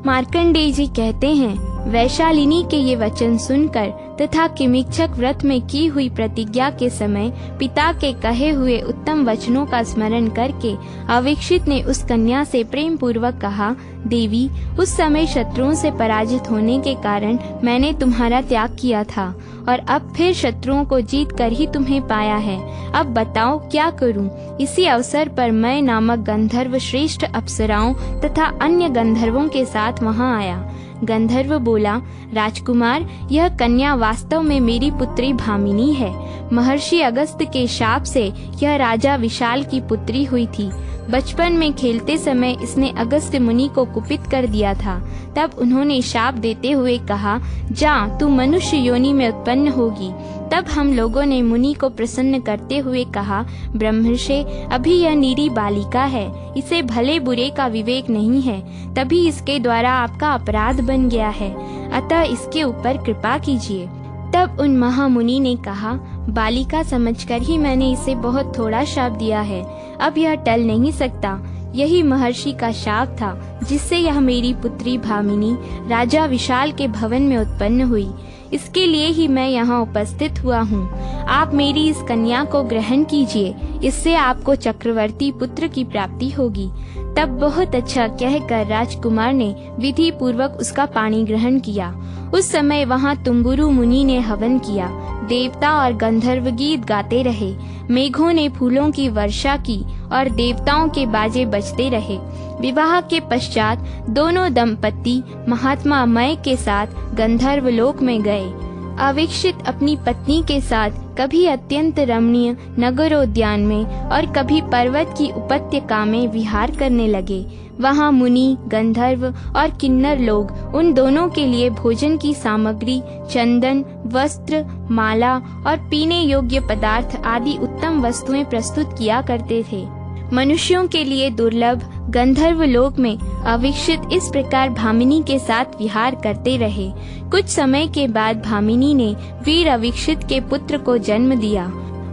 मार्कंडेय जी कहते हैं, वैशालिनी के ये वचन सुनकर तथा किमिच्छक व्रत में की हुई प्रतिज्ञा के समय पिता के कहे हुए उत्तम वचनों का स्मरण करके अविक्षित ने उस कन्या से प्रेम पूर्वक कहा, देवी, उस समय शत्रुओं से पराजित होने के कारण मैंने तुम्हारा त्याग किया था और अब फिर शत्रुओं को जीत कर ही तुम्हें पाया है। अब बताओ क्या करूं? इसी अवसर पर मैं नामक गंधर्व श्रेष्ठ अप्सराओं तथा अन्य गंधर्वों के साथ वहां आया। गंधर्व बोला, राजकुमार, यह कन्या वास्तव में मेरी पुत्री भामिनी है। महर्षि अगस्त के शाप से यह राजा विशाल की पुत्री हुई थी। बचपन में खेलते समय इसने अगस्त्य मुनि को कुपित कर दिया था। तब उन्होंने शाप देते हुए कहा, जा तू मनुष्य योनि में उत्पन्न होगी। तब हम लोगों ने मुनि को प्रसन्न करते हुए कहा, ब्रह्मर्षि, अभी यह निरी बालिका है, इसे भले बुरे का विवेक नहीं है, तभी इसके द्वारा आपका अपराध बन गया है, अतः इसके ऊपर कृपा कीजिए। तब उन महामुनि ने कहा, बालिका समझकर ही मैंने इसे बहुत थोड़ा शाप दिया है, अब यह टल नहीं सकता। यही महर्षि का शाप था जिससे यह मेरी पुत्री भामिनी राजा विशाल के भवन में उत्पन्न हुई। इसके लिए ही मैं यहाँ उपस्थित हुआ हूँ। आप मेरी इस कन्या को ग्रहण कीजिए, इससे आपको चक्रवर्ती पुत्र की प्राप्ति होगी। तब बहुत अच्छा कहकर राजकुमार ने विधि पूर्वक उसका पानी ग्रहण किया। उस समय वहाँ तुम्बुरु मुनि ने हवन किया। देवता और गंधर्व गीत गाते रहे, मेघों ने फूलों की वर्षा की और देवताओं के बाजे बजते रहे। विवाह के पश्चात दोनों दंपति महात्मा मय के साथ गंधर्व लोक में गए। अविक्षित अपनी पत्नी के साथ कभी अत्यंत रमणीय नगरोद्यान में और कभी पर्वत की उपत्यका में विहार करने लगे। वहाँ मुनि, गंधर्व और किन्नर लोग उन दोनों के लिए भोजन की सामग्री, चंदन, वस्त्र, माला और पीने योग्य पदार्थ आदि उत्तम वस्तुएं प्रस्तुत किया करते थे। मनुष्यों के लिए दुर्लभ गंधर्व लोक में अविक्षित इस प्रकार भामिनी के साथ विहार करते रहे। कुछ समय के बाद भामिनी ने वीर अविक्षित के पुत्र को जन्म दिया।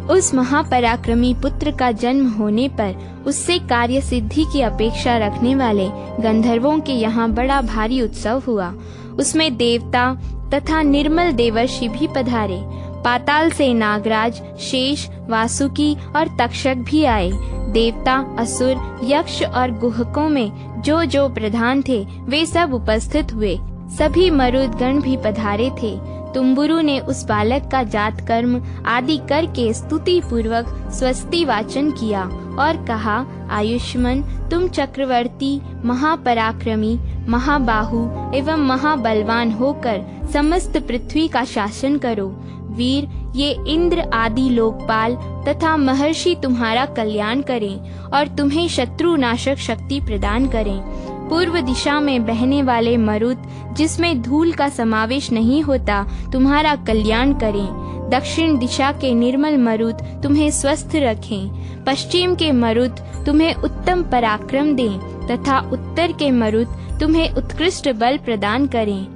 उस महापराक्रमी पुत्र का जन्म होने पर उससे कार्य सिद्धि की अपेक्षा रखने वाले गंधर्वों के यहाँ बड़ा भारी उत्सव हुआ। उसमें देवता तथा निर्मल देवर्षि भी पधारे। पाताल से नागराज, शेष, वासुकी और तक्षक भी आए। देवता, असुर, यक्ष और गुहकों में जो जो प्रधान थे वे सब उपस्थित हुए। सभी मरुदगण भी पधारे थे। तुम्बुरु ने उस बालक का जात कर्म आदि करके स्तुति पूर्वक स्वस्ति वाचन किया और कहा, आयुष्मान, तुम चक्रवर्ती, महापराक्रमी, महाबाहु एवं महाबलवान होकर समस्त पृथ्वी का शासन करो। वीर, ये इंद्र आदि लोकपाल तथा महर्षि तुम्हारा कल्याण करें और तुम्हें शत्रु नाशक शक्ति प्रदान करें। पूर्व दिशा में बहने वाले मरुत, जिसमें धूल का समावेश नहीं होता, तुम्हारा कल्याण करें। दक्षिण दिशा के निर्मल मरुत तुम्हें स्वस्थ रखें। पश्चिम के मरुत तुम्हें उत्तम पराक्रम दें तथा उत्तर के मरुत तुम्हें उत्कृष्ट बल प्रदान करें।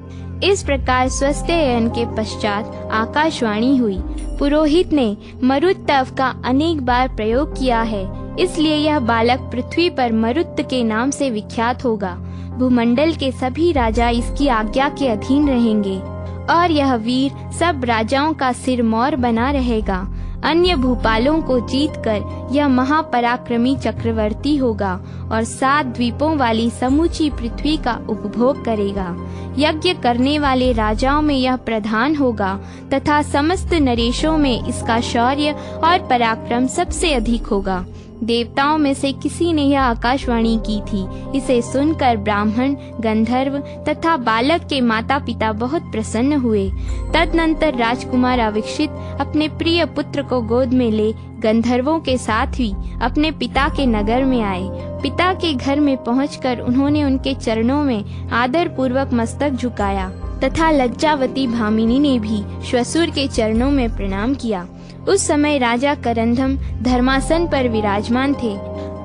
इस प्रकार स्वस्त्ययन के पश्चात आकाशवाणी हुई। पुरोहित ने मरुत्तव का अनेक बार प्रयोग किया है, इसलिए यह बालक पृथ्वी पर मरुत के नाम से विख्यात होगा। भूमंडल के सभी राजा इसकी आज्ञा के अधीन रहेंगे और यह वीर सब राजाओं का सिरमौर बना रहेगा। अन्य भूपालों को जीतकर यह महापराक्रमी चक्रवर्ती होगा और 7 द्वीपों वाली समूची पृथ्वी का उपभोग करेगा। यज्ञ करने वाले राजाओं में यह प्रधान होगा तथा समस्त नरेशों में इसका शौर्य और पराक्रम सबसे अधिक होगा। देवताओं में से किसी ने यह आकाशवाणी की थी। इसे सुनकर ब्राह्मण, गंधर्व तथा बालक के माता पिता बहुत प्रसन्न हुए। तदनंतर राजकुमार अविक्षित अपने प्रिय पुत्र को गोद में ले गंधर्वों के साथ ही अपने पिता के नगर में आए। पिता के घर में पहुंचकर उन्होंने उनके चरणों में आदर पूर्वक मस्तक झुकाया तथा लज्जावती भामिनी ने भी श्वशुर के चरणों में प्रणाम किया। उस समय राजा करंधम धर्मासन पर विराजमान थे।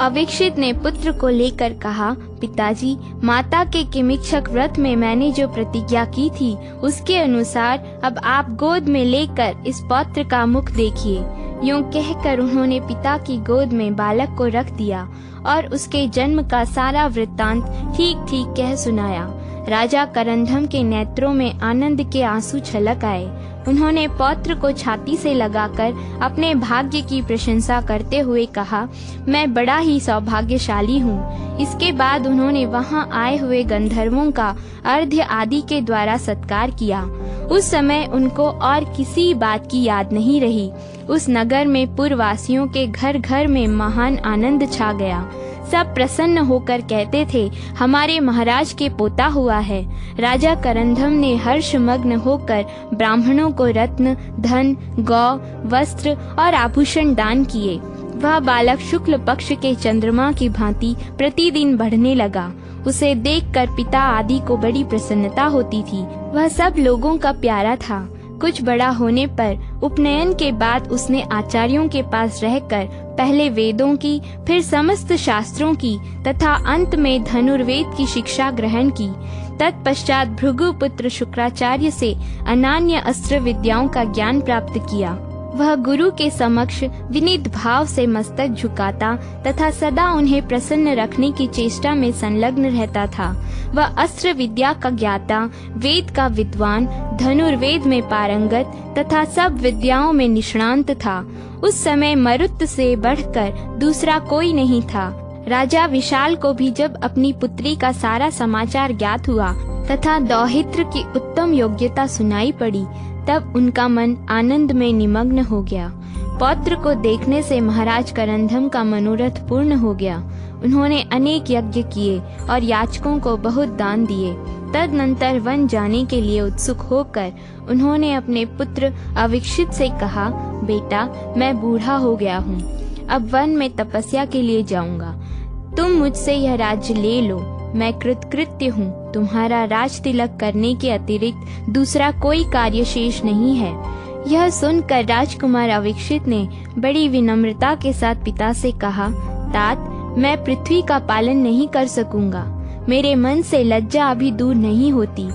अविक्षित ने पुत्र को लेकर कहा, पिताजी, माता के किमिक्षक व्रत में मैंने जो प्रतिज्ञा की थी उसके अनुसार अब आप गोद में लेकर इस पौत्र का मुख देखिए। यूं कहकर उन्होंने पिता की गोद में बालक को रख दिया और उसके जन्म का सारा वृत्तांत ठीक ठीक कह सुनाया। राजा करंधम के नेत्रों में आनंद के आंसू छलक आए। उन्होंने पौत्र को छाती से लगाकर अपने भाग्य की प्रशंसा करते हुए कहा, मैं बड़ा ही सौभाग्यशाली हूँ। इसके बाद उन्होंने वहाँ आए हुए गंधर्वों का अर्घ्य आदि के द्वारा सत्कार किया। उस समय उनको और किसी बात की याद नहीं रही। उस नगर में पुरवासियों के घर घर में महान आनंद छा गया। सब प्रसन्न होकर कहते थे, हमारे महाराज के पोता हुआ है। राजा करंधम ने हर्षमग्न होकर ब्राह्मणों को रत्न, धन, गौ, वस्त्र और आभूषण दान किए। वह बालक शुक्ल पक्ष के चंद्रमा की भांति प्रतिदिन बढ़ने लगा। उसे देखकर पिता आदि को बड़ी प्रसन्नता होती थी। वह सब लोगों का प्यारा था। कुछ बड़ा होने पर उपनयन के बाद उसने आचार्यों के पास रहकर पहले वेदों की, फिर समस्त शास्त्रों की तथा अंत में धनुर्वेद की शिक्षा ग्रहण की। तत्पश्चात भृगुपुत्र शुक्राचार्य से अनान्य अस्त्र विद्याओं का ज्ञान प्राप्त किया। वह गुरु के समक्ष विनीत भाव से मस्तक झुकाता तथा सदा उन्हें प्रसन्न रखने की चेष्टा में संलग्न रहता था। वह अस्त्र विद्या का ज्ञाता, वेद का विद्वान, धनुर्वेद में पारंगत तथा सब विद्याओं में निष्णांत था। उस समय मरुत से बढ़कर दूसरा कोई नहीं था। राजा विशाल को भी जब अपनी पुत्री का सारा समाचार ज्ञात हुआ तथा दौहित्र की उत्तम योग्यता सुनाई पड़ी, तब उनका मन आनंद में निमग्न हो गया। पौत्र को देखने से महाराज करंदम का मनोरथ पूर्ण हो गया। उन्होंने अनेक यज्ञ किए और याचकों को बहुत दान दिए। तदनंतर वन जाने के लिए उत्सुक होकर उन्होंने अपने पुत्र अविक्षित से कहा, बेटा, मैं बूढ़ा हो गया हूँ, अब वन में तपस्या के लिए जाऊंगा। तुम मुझसे यह राज्य ले लो, मैं कृतकृत्य हूँ। तुम्हारा राज तिलक करने के अतिरिक्त दूसरा कोई कार्य शेष नहीं है। यह सुनकर राजकुमार अविक्षित ने बड़ी विनम्रता के साथ पिता से कहा, तात, मैं पृथ्वी का पालन नहीं कर सकूंगा। मेरे मन से लज्जा अभी दूर नहीं होती।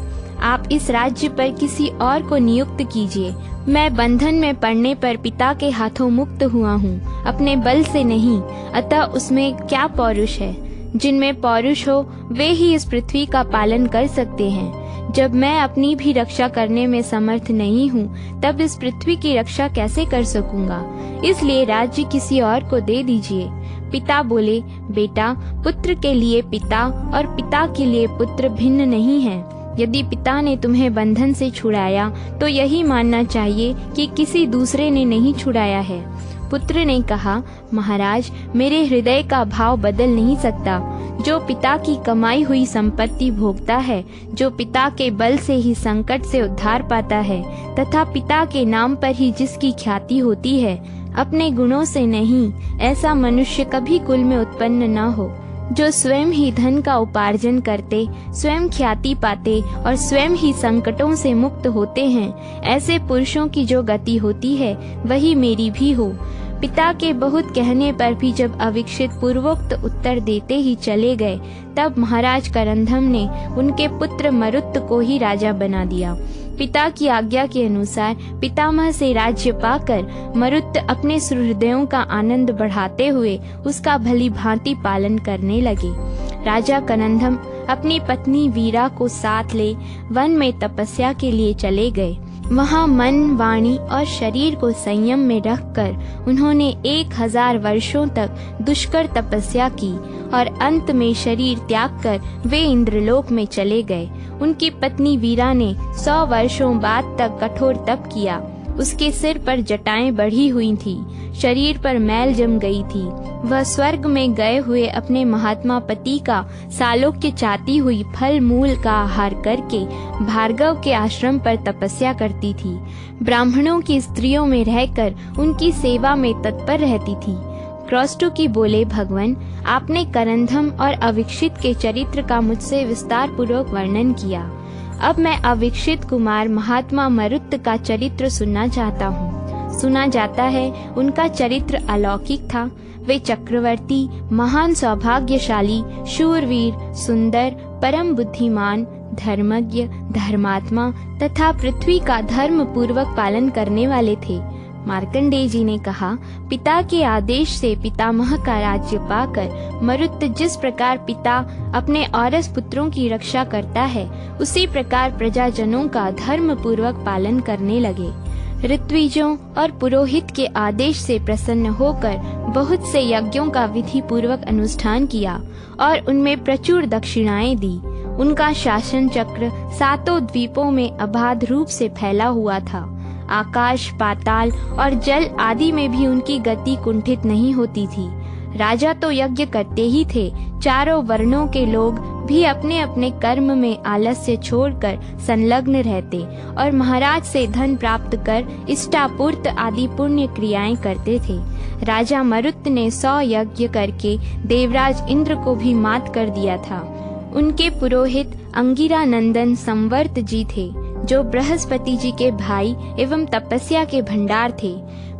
आप इस राज्य पर किसी और को नियुक्त कीजिए। मैं बंधन में पड़ने पर पिता के हाथों मुक्त हुआ हूँ, अपने बल से नहीं। अतः उसमें क्या पौरुष है? जिनमें पौरुष हो वे ही इस पृथ्वी का पालन कर सकते हैं। जब मैं अपनी भी रक्षा करने में समर्थ नहीं हूँ, तब इस पृथ्वी की रक्षा कैसे कर सकूंगा? इसलिए राज्य किसी और को दे दीजिए। पिता बोले, बेटा, पुत्र के लिए पिता और पिता के लिए पुत्र भिन्न नहीं है। यदि पिता ने तुम्हें बंधन से छुड़ाया तो यही मानना चाहिए कि किसी दूसरे ने नहीं छुड़ाया है। पुत्र ने कहा, महाराज, मेरे हृदय का भाव बदल नहीं सकता। जो पिता की कमाई हुई संपत्ति भोगता है, जो पिता के बल से ही संकट से उद्धार पाता है तथा पिता के नाम पर ही जिसकी ख्याति होती है, अपने गुणों से नहीं, ऐसा मनुष्य कभी कुल में उत्पन्न न हो। जो स्वयं ही धन का उपार्जन करते, स्वयं ख्याति पाते और स्वयं ही संकटों से मुक्त होते हैं, ऐसे पुरुषों की जो गति होती है वही मेरी भी हो। पिता के बहुत कहने पर भी जब अविक्षित पूर्वोक्त उत्तर देते ही चले गए, तब महाराज करंदम ने उनके पुत्र मरुत को ही राजा बना दिया। पिता की आज्ञा के अनुसार पितामह से राज्य पाकर मरुत अपने सुहृदयों का आनंद बढ़ाते हुए उसका भली भांति पालन करने लगे। राजा करंदम अपनी पत्नी वीरा को साथ ले वन में तपस्या के लिए चले गए। वहाँ मन, वाणी और शरीर को संयम में रखकर उन्होंने 1000 वर्षों तक दुष्कर तपस्या की और अंत में शरीर त्याग कर वे इंद्रलोक में चले गए। उनकी पत्नी वीरा ने 100 वर्षों बाद तक कठोर तप किया। उसके सिर पर जटाएं बढ़ी हुई थी, शरीर पर मैल जम गई थी। वह स्वर्ग में गए हुए अपने महात्मा पति का सालोक्य चाहती हुई फल मूल का आहार करके भार्गव के आश्रम पर तपस्या करती थी। ब्राह्मणों की स्त्रियों में रहकर उनकी सेवा में तत्पर रहती थी। क्रौष्टुकी बोले, भगवान, आपने करंदम और अविक्षित के चरित्र का मुझसे विस्तार पूर्वक वर्णन किया। अब मैं अविक्षित कुमार महात्मा मरुत का चरित्र सुनना चाहता हूँ। सुना जाता है उनका चरित्र अलौकिक था। वे चक्रवर्ती, महान सौभाग्यशाली, शूरवीर, सुंदर, परम बुद्धिमान, धर्मज्ञ, धर्मात्मा तथा पृथ्वी का धर्म पूर्वक पालन करने वाले थे। मार्कंडेय जी ने कहा, पिता के आदेश से पितामह का राज्य पाकर मरुत जिस प्रकार पिता अपने औरस पुत्रों की रक्षा करता है, उसी प्रकार प्रजाजनों का धर्म पूर्वक पालन करने लगे। ऋत्विजों और पुरोहित के आदेश से प्रसन्न होकर बहुत से यज्ञों का विधि पूर्वक अनुष्ठान किया और उनमें प्रचुर दक्षिणाएं दी। उनका शासन चक्र 7 द्वीपों में अबाध रूप से फैला हुआ था। आकाश, पाताल और जल आदि में भी उनकी गति कुंठित नहीं होती थी। राजा तो यज्ञ करते ही थे। चारों वर्णों के लोग भी अपने अपने कर्म में आलस्य छोड़कर संलग्न रहते और महाराज से धन प्राप्त कर इष्टापूर्त आदि पुण्य क्रियाएं करते थे। राजा मरुत ने 100 यज्ञ करके देवराज इंद्र को भी मात कर दिया था। उनके पुरोहित अंगिरा नंदन संवर्त जी थे, जो बृहस्पति जी के भाई एवं तपस्या के भंडार थे।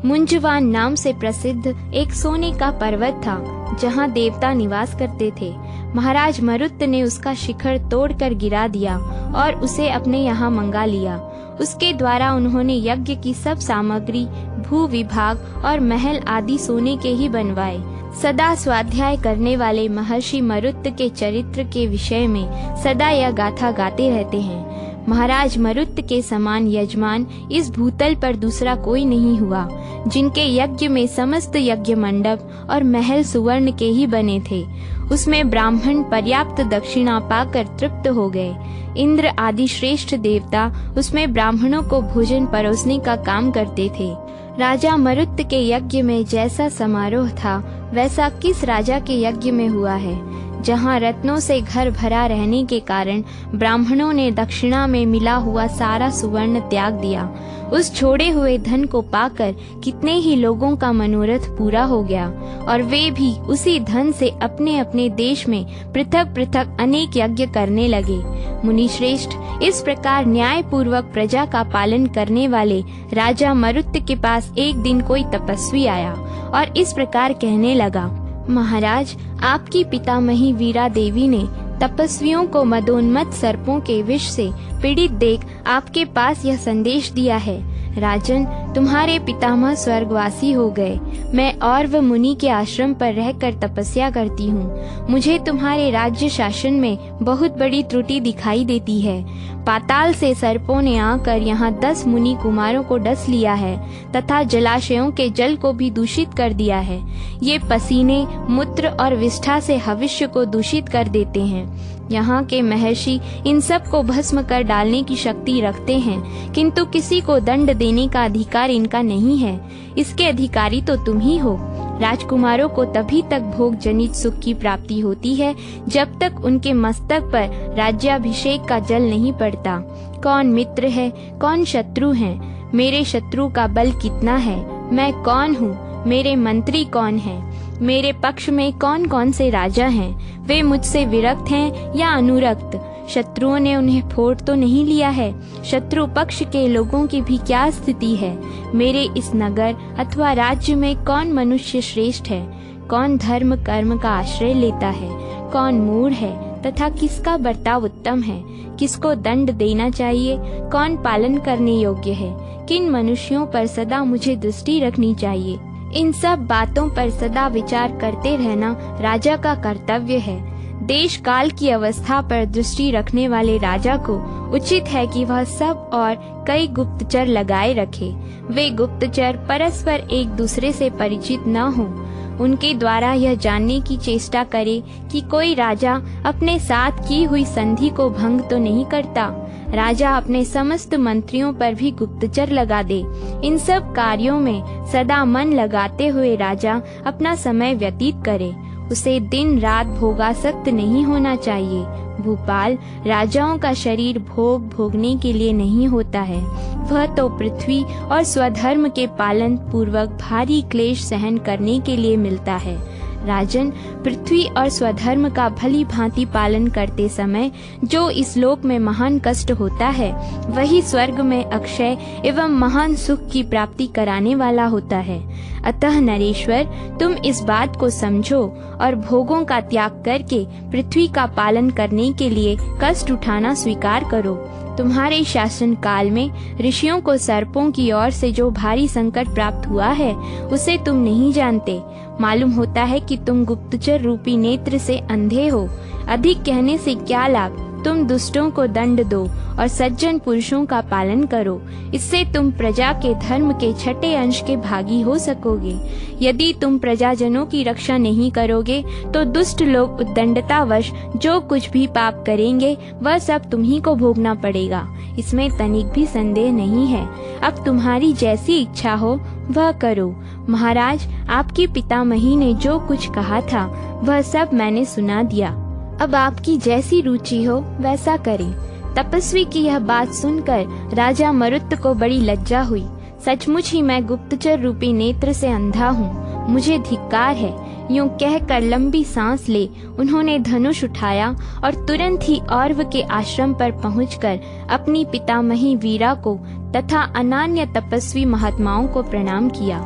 मुंजवान नाम से प्रसिद्ध एक सोने का पर्वत था, जहाँ देवता निवास करते थे। महाराज मरुत ने उसका शिखर तोड़कर गिरा दिया और उसे अपने यहाँ मंगा लिया। उसके द्वारा उन्होंने यज्ञ की सब सामग्री, भू विभाग और महल आदि सोने के ही बनवाए। सदा स्वाध्याय करने वाले महर्षि मरुत के चरित्र के विषय में सदा यह गाथा गाते रहते हैं। महाराज मरुत के समान यजमान इस भूतल पर दूसरा कोई नहीं हुआ, जिनके यज्ञ में समस्त यज्ञ मंडप और महल सुवर्ण के ही बने थे। उसमें ब्राह्मण पर्याप्त दक्षिणा पाकर तृप्त हो गए। इंद्र आदि श्रेष्ठ देवता उसमें ब्राह्मणों को भोजन परोसने का काम करते थे। राजा मरुत के यज्ञ में जैसा समारोह था, वैसा किस राजा के यज्ञ में हुआ है, जहाँ रत्नों से घर भरा रहने के कारण ब्राह्मणों ने दक्षिणा में मिला हुआ सारा सुवर्ण त्याग दिया। उस छोड़े हुए धन को पाकर कितने ही लोगों का मनोरथ पूरा हो गया और वे भी उसी धन से अपने अपने देश में पृथक पृथक अनेक यज्ञ करने लगे। मुनि श्रेष्ठ, इस प्रकार न्याय पूर्वक प्रजा का पालन करने वाले राजा मरुत के पास एक दिन कोई तपस्वी आया और इस प्रकार कहने लगा, महाराज, आपकी पितामही वीरा देवी ने तपस्वियों को मदोन्मत्त सर्पों के विष से पीड़ित देख आपके पास यह संदेश दिया है। राजन, तुम्हारे पितामह स्वर्गवासी हो गए। मैं और वह मुनि के आश्रम पर रहकर तपस्या करती हूँ। मुझे तुम्हारे राज्य शासन में बहुत बड़ी त्रुटि दिखाई देती है। पाताल से सर्पों ने आकर यहाँ 10 मुनि कुमारों को डस लिया है तथा जलाशयों के जल को भी दूषित कर दिया है। ये पसीने, मूत्र और विष्ठा से हविष्य को दूषित कर देते हैं। यहाँ के महर्षि इन सब को भस्म कर डालने की शक्ति रखते हैं, किंतु किसी को दंड देने का अधिकार इनका नहीं है। इसके अधिकारी तो तुम ही हो। राजकुमारों को तभी तक भोग जनित सुख की प्राप्ति होती है जब तक उनके मस्तक पर राज्याभिषेक का जल नहीं पड़ता। कौन मित्र है, कौन शत्रु है, मेरे शत्रु का बल कितना है, मैं कौन हूँ, मेरे मंत्री कौन है, मेरे पक्ष में कौन कौन से राजा हैं, वे मुझसे विरक्त हैं या अनुरक्त, शत्रुओं ने उन्हें फोड़ तो नहीं लिया है, शत्रु पक्ष के लोगों की भी क्या स्थिति है, मेरे इस नगर अथवा राज्य में कौन मनुष्य श्रेष्ठ है, कौन धर्म कर्म का आश्रय लेता है, कौन मूढ़ है तथा किसका बर्ताव उत्तम है, किसको दंड देना चाहिए, कौन पालन करने योग्य है, किन मनुष्यों पर सदा मुझे दृष्टि रखनी चाहिए। इन सब बातों पर सदा विचार करते रहना राजा का कर्तव्य है। देश काल की अवस्था पर दृष्टि रखने वाले राजा को उचित है कि वह सब और कई गुप्तचर लगाए रखे। वे गुप्तचर परस्पर एक दूसरे से परिचित न हों। उनके द्वारा यह जानने की चेष्टा करे कि कोई राजा अपने साथ की हुई संधि को भंग तो नहीं करता। राजा अपने समस्त मंत्रियों पर भी गुप्तचर लगा दे। इन सब कार्यों में सदा मन लगाते हुए राजा अपना समय व्यतीत करे। उसे दिन रात भोगासक्त नहीं होना चाहिए। भूपाल, राजाओं का शरीर भोग भोगने के लिए नहीं होता है, वह तो पृथ्वी और स्वधर्म के पालन पूर्वक भारी क्लेश सहन करने के लिए मिलता है। राजन, पृथ्वी और स्वधर्म का भली भांति पालन करते समय जो इस लोक में महान कष्ट होता है, वही स्वर्ग में अक्षय एवं महान सुख की प्राप्ति कराने वाला होता है। अतः नरेश्वर, तुम इस बात को समझो और भोगों का त्याग करके पृथ्वी का पालन करने के लिए कष्ट उठाना स्वीकार करो। तुम्हारे शासन काल में ऋषियों को सर्पों की ओर से जो भारी संकट प्राप्त हुआ है, उसे तुम नहीं जानते। मालूम होता है कि तुम गुप्तचर रूपी नेत्र से अंधे हो। अधिक कहने से क्या लाभ, तुम दुष्टों को दंड दो और सज्जन पुरुषों का पालन करो। इससे तुम प्रजा के धर्म के छठे अंश के भागी हो सकोगे। यदि तुम प्रजाजनों की रक्षा नहीं करोगे तो दुष्ट लोग उद्दंडतावश जो कुछ भी पाप करेंगे वह सब तुम्ही को भोगना पड़ेगा। इसमें तनिक भी संदेह नहीं है। अब तुम्हारी जैसी इच्छा हो वह करो। महाराज, आपकी पितामही ने जो कुछ कहा था वह सब मैंने सुना दिया। अब आपकी जैसी रुचि हो वैसा करें। तपस्वी की यह बात सुनकर राजा मरुत को बड़ी लज्जा हुई। सचमुच ही मैं गुप्तचर रूपी नेत्र से अंधा हूँ, मुझे धिक्कार है। यूं कहकर लंबी सांस ले उन्होंने धनुष उठाया और तुरंत ही औरव के आश्रम पर पहुंचकर अपनी पितामही वीरा को तथा अनान्य तपस्वी महात्माओं को प्रणाम किया।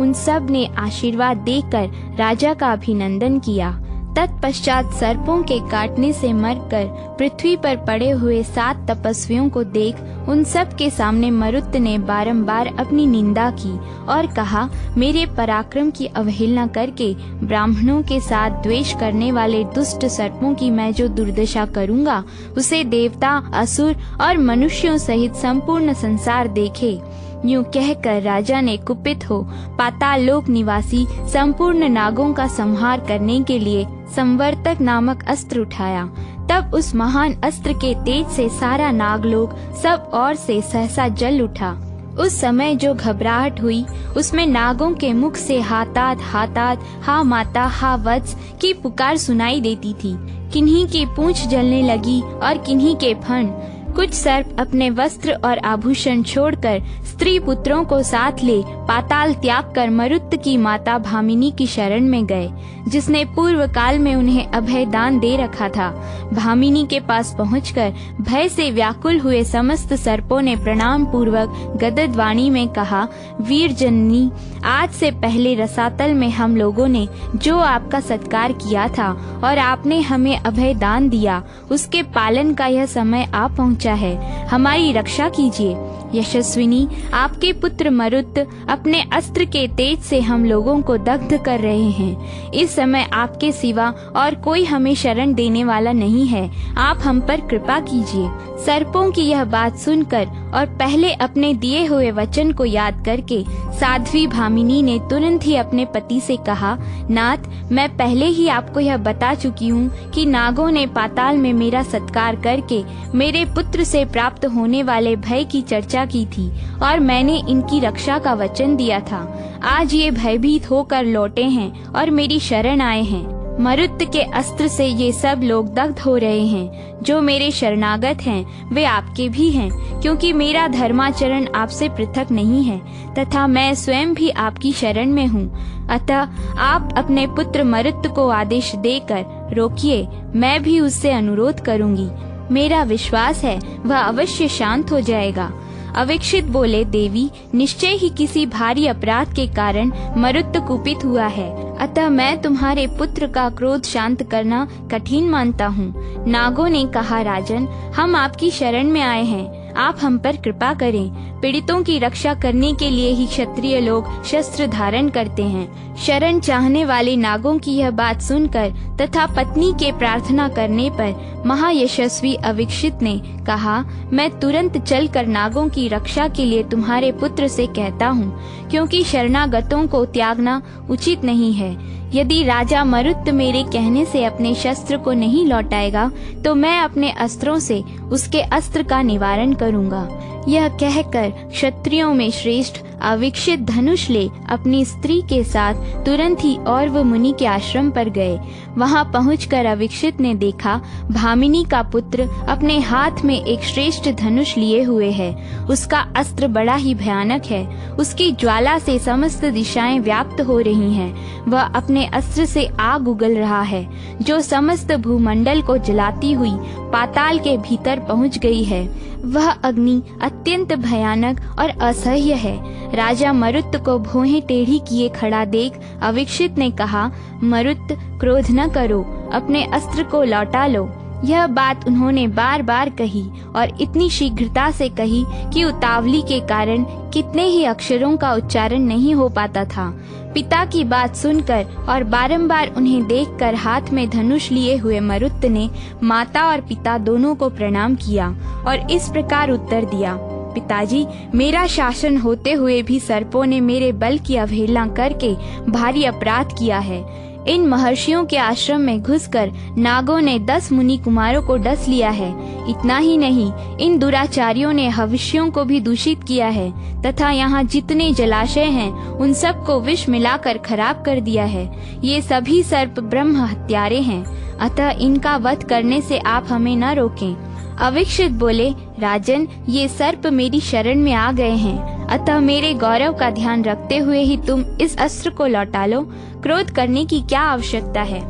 उन सब ने आशीर्वाद देकर राजा का अभिनंदन किया। तत्पश्चात सर्पों के काटने से मरकर पृथ्वी पर पड़े हुए 7 तपस्वियों को देख उन सब के सामने मरुत ने बारंबार अपनी निंदा की और कहा, मेरे पराक्रम की अवहेलना करके ब्राह्मणों के साथ द्वेष करने वाले दुष्ट सर्पों की मैं जो दुर्दशा करूंगा उसे देवता, असुर और मनुष्यों सहित संपूर्ण संसार देखे। यूं कहकर राजा ने कुपित हो पाताल लोक निवासी संपूर्ण नागों का संहार करने के लिए संवर्तक नामक अस्त्र उठाया। तब उस महान अस्त्र के तेज से सारा नागलोक सब ओर से सहसा जल उठा। उस समय जो घबराहट हुई उसमें नागों के मुख से हातात हातात, हा माता, हा वत्स की पुकार सुनाई देती थी। किन्हीं की पूंछ जलने लगी और किन्हीं के फन। कुछ सर्प अपने वस्त्र और आभूषण छोड़कर स्त्री पुत्रों को साथ ले पाताल त्याग कर मरुत की माता भामिनी की शरण में गए, जिसने पूर्व काल में उन्हें अभय दान दे रखा था। भामिनी के पास पहुंचकर भय से व्याकुल हुए समस्त सर्पों ने प्रणाम पूर्वक गदगद वाणी में कहा, वीर जननी, आज से पहले रसातल में हम लोगों ने जो आपका सत्कार किया था और आपने हमें अभय दान दिया, उसके पालन का यह समय आ पहुंचा है। हमारी रक्षा कीजिए। यशस्विनी, आपके पुत्र मरुत अपने अस्त्र के तेज से हम लोगों को दग्ध कर रहे हैं। इस समय आपके सिवा और कोई हमें शरण देने वाला नहीं है। आप हम पर कृपा कीजिए। सर्पों की यह बात सुनकर और पहले अपने दिए हुए वचन को याद करके साध्वी भामिनी ने तुरंत ही अपने पति से कहा, नाथ, मैं पहले ही आपको यह बता चुकी हूँ कि नागों ने पाताल में मेरा सत्कार करके मेरे पुत्र से प्राप्त होने वाले भय की चर्चा की थी और मैंने इनकी रक्षा का वचन दिया था। आज ये भयभीत होकर लौटे हैं और मेरी शरण आए हैं। मरुत के अस्त्र से ये सब लोग दग्ध हो रहे हैं। जो मेरे शरणागत हैं वे आपके भी हैं, क्योंकि मेरा धर्माचरण आपसे पृथक नहीं है तथा मैं स्वयं भी आपकी शरण में हूँ। अतः आप अपने पुत्र मरुत को आदेश देकर रोकिए, मैं भी उससे अनुरोध करूँगी। मेरा विश्वास है वह अवश्य शांत हो जाएगा। अविक्षित बोले, देवी, निश्चय ही किसी भारी अपराध के कारण मरुत कुपित हुआ है, अतः मैं तुम्हारे पुत्र का क्रोध शांत करना कठिन मानता हूँ। नागों ने कहा, राजन, हम आपकी शरण में आए हैं, आप हम पर कृपा करें। पीड़ितों की रक्षा करने के लिए ही क्षत्रिय लोग शस्त्र धारण करते हैं। शरण चाहने वाले नागों की यह बात सुनकर तथा पत्नी के प्रार्थना करने पर महायशस्वी अविक्षित ने कहा, मैं तुरंत चलकर नागों की रक्षा के लिए तुम्हारे पुत्र से कहता हूँ, क्योंकि शरणागतों को त्यागना उचित नहीं है। यदि राजा मरुत मेरे कहने से अपने शस्त्र को नहीं लौटाएगा तो मैं अपने अस्त्रों से उसके अस्त्र का निवारण करूंगा। यह कहकर क्षत्रियों में श्रेष्ठ अविक्षित धनुष ले अपनी स्त्री के साथ तुरंत ही औरव मुनि के आश्रम पर गए। वहां पहुंचकर अविक्षित ने देखा भामिनी का पुत्र अपने हाथ में एक श्रेष्ठ धनुष लिए हुए है। उसका अस्त्र बड़ा ही भयानक है। उसकी ज्वाला से समस्त दिशाएं व्याप्त हो रही हैं। वह अपने अस्त्र से आग उगल रहा है, जो समस्त भूमंडल को जलाती हुई पाताल के भीतर पहुंच गई है। वह अग्नि अत्यंत भयानक और असह्य है। राजा मरुत को भौहें टेढ़ी किए खड़ा देख अविक्षित ने कहा, मरुत, क्रोध न करो, अपने अस्त्र को लौटा लो। यह बात उन्होंने बार बार कही और इतनी शीघ्रता से कही कि उतावली के कारण कितने ही अक्षरों का उच्चारण नहीं हो पाता था। पिता की बात सुनकर और बारंबार उन्हें देखकर हाथ में धनुष लिए हुए मरुत ने माता और पिता दोनों को प्रणाम किया और इस प्रकार उत्तर दिया, पिताजी, मेरा शासन होते हुए भी सर्पों ने मेरे बल की अवहेलना करके भारी अपराध किया है। इन महर्षियों के आश्रम में घुसकर नागों ने 10 मुनि कुमारों को डस लिया है। इतना ही नहीं, इन दुराचारियों ने हविष्यों को भी दूषित किया है तथा यहाँ जितने जलाशय हैं उन सब को विष मिलाकर खराब कर दिया है। ये सभी सर्प ब्रह्म हत्यारे हैं। अतः इनका वध करने से आप हमें न रोकें। अविक्षित बोले, राजन, ये सर्प मेरी शरण में आ गए हैं, अतः मेरे गौरव का ध्यान रखते हुए ही तुम इस अस्त्र को लौटा लो। क्रोध करने की क्या आवश्यकता है?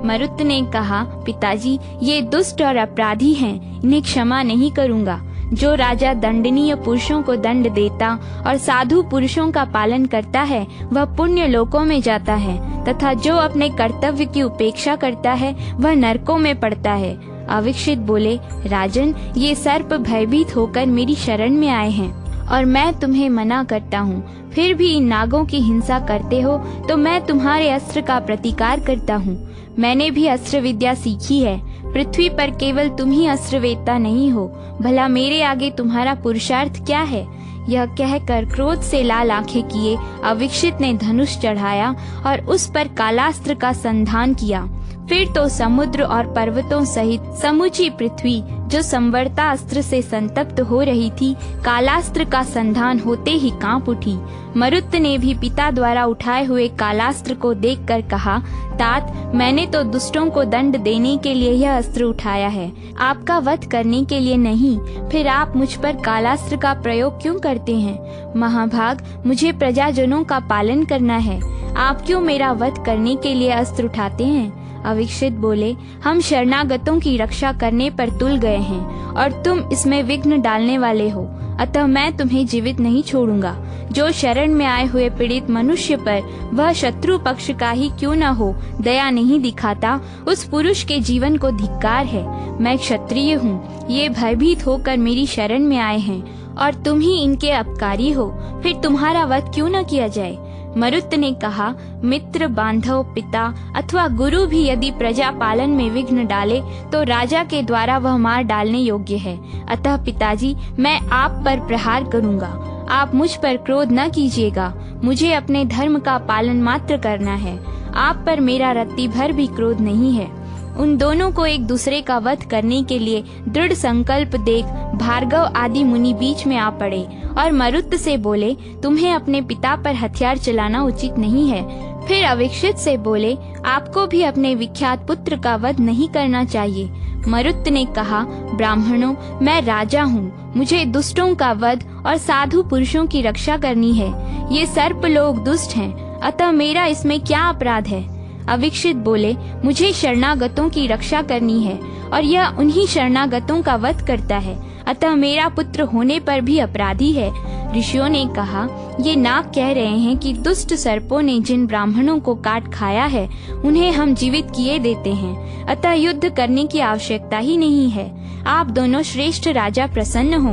मरुत ने कहा, पिताजी, ये दुष्ट और अपराधी हैं, इन्हें क्षमा नहीं करूँगा। जो राजा दंडनीय पुरुषों को दंड देता और साधु पुरुषों का पालन करता है वह पुण्य लोकों में जाता है, तथा जो अपने कर्तव्य की उपेक्षा करता है वह नरकों में पड़ता है। अविक्षित बोले, राजन, ये सर्प भयभीत होकर मेरी शरण में आए हैं और मैं तुम्हें मना करता हूँ, फिर भी इन नागों की हिंसा करते हो तो मैं तुम्हारे अस्त्र का प्रतिकार करता हूँ। मैंने भी अस्त्र विद्या सीखी है। पृथ्वी पर केवल तुम ही अस्त्रवेत्ता नहीं हो, भला मेरे आगे तुम्हारा पुरुषार्थ क्या है? यह कहकर क्रोध से लाल आंखें किए अविक्षित ने धनुष चढ़ाया और उस पर कालास्त्र का संधान किया। फिर तो समुद्र और पर्वतों सहित समूची पृथ्वी, जो संवरता अस्त्र से संतप्त हो रही थी, कालास्त्र का संधान होते ही कांप उठी। मरुत ने भी पिता द्वारा उठाए हुए कालास्त्र को देखकर कहा, तात, मैंने तो दुष्टों को दंड देने के लिए यह अस्त्र उठाया है, आपका वध करने के लिए नहीं। फिर आप मुझ पर कालास्त्र का प्रयोग क्यों करते हैं? महाभाग, मुझे प्रजाजनों का पालन करना है, आप क्यों मेरा वध करने के लिए अस्त्र उठाते हैं? अविक्षित बोले, हम शरणागतों की रक्षा करने पर तुल गए हैं और तुम इसमें विघ्न डालने वाले हो, अतः मैं तुम्हें जीवित नहीं छोड़ूंगा। जो शरण में आए हुए पीड़ित मनुष्य पर, वह शत्रु पक्ष का ही क्यों न हो, दया नहीं दिखाता, उस पुरुष के जीवन को धिक्कार है। मैं क्षत्रिय हूँ, ये भयभीत होकर मेरी शरण में आए हैं और तुम ही इनके अपकारी हो, फिर तुम्हारा वध क्यों न किया जाए? मरुत ने कहा, मित्र, बांधव, पिता अथवा गुरु भी यदि प्रजा पालन में विघ्न डाले तो राजा के द्वारा वह मार डालने योग्य है। अतः पिताजी, मैं आप पर प्रहार करूंगा, आप मुझ पर क्रोध न कीजिएगा। मुझे अपने धर्म का पालन मात्र करना है, आप पर मेरा रत्ती भर भी क्रोध नहीं है। उन दोनों को एक दूसरे का वध करने के लिए दृढ़ संकल्प देख भार्गव आदि मुनि बीच में आ पड़े और मरुत से बोले, तुम्हें अपने पिता पर हथियार चलाना उचित नहीं है। फिर अविक्षित से बोले, आपको भी अपने विख्यात पुत्र का वध नहीं करना चाहिए। मरुत ने कहा, ब्राह्मणों, मैं राजा हूँ, मुझे दुष्टों का वध और साधु पुरुषों की रक्षा करनी है। ये सर्प लोग दुष्ट हैं, अतः मेरा इसमें क्या अपराध है? अविक्षित बोले, मुझे शरणागतों की रक्षा करनी है और यह उन्हीं शरणागतों का वध करता है, अतः मेरा पुत्र होने पर भी अपराधी है। ऋषियों ने कहा, ये नाग कह रहे हैं कि दुष्ट सर्पों ने जिन ब्राह्मणों को काट खाया है उन्हें हम जीवित किए देते हैं, अतः युद्ध करने की आवश्यकता ही नहीं है। आप दोनों श्रेष्ठ राजा प्रसन्न हो।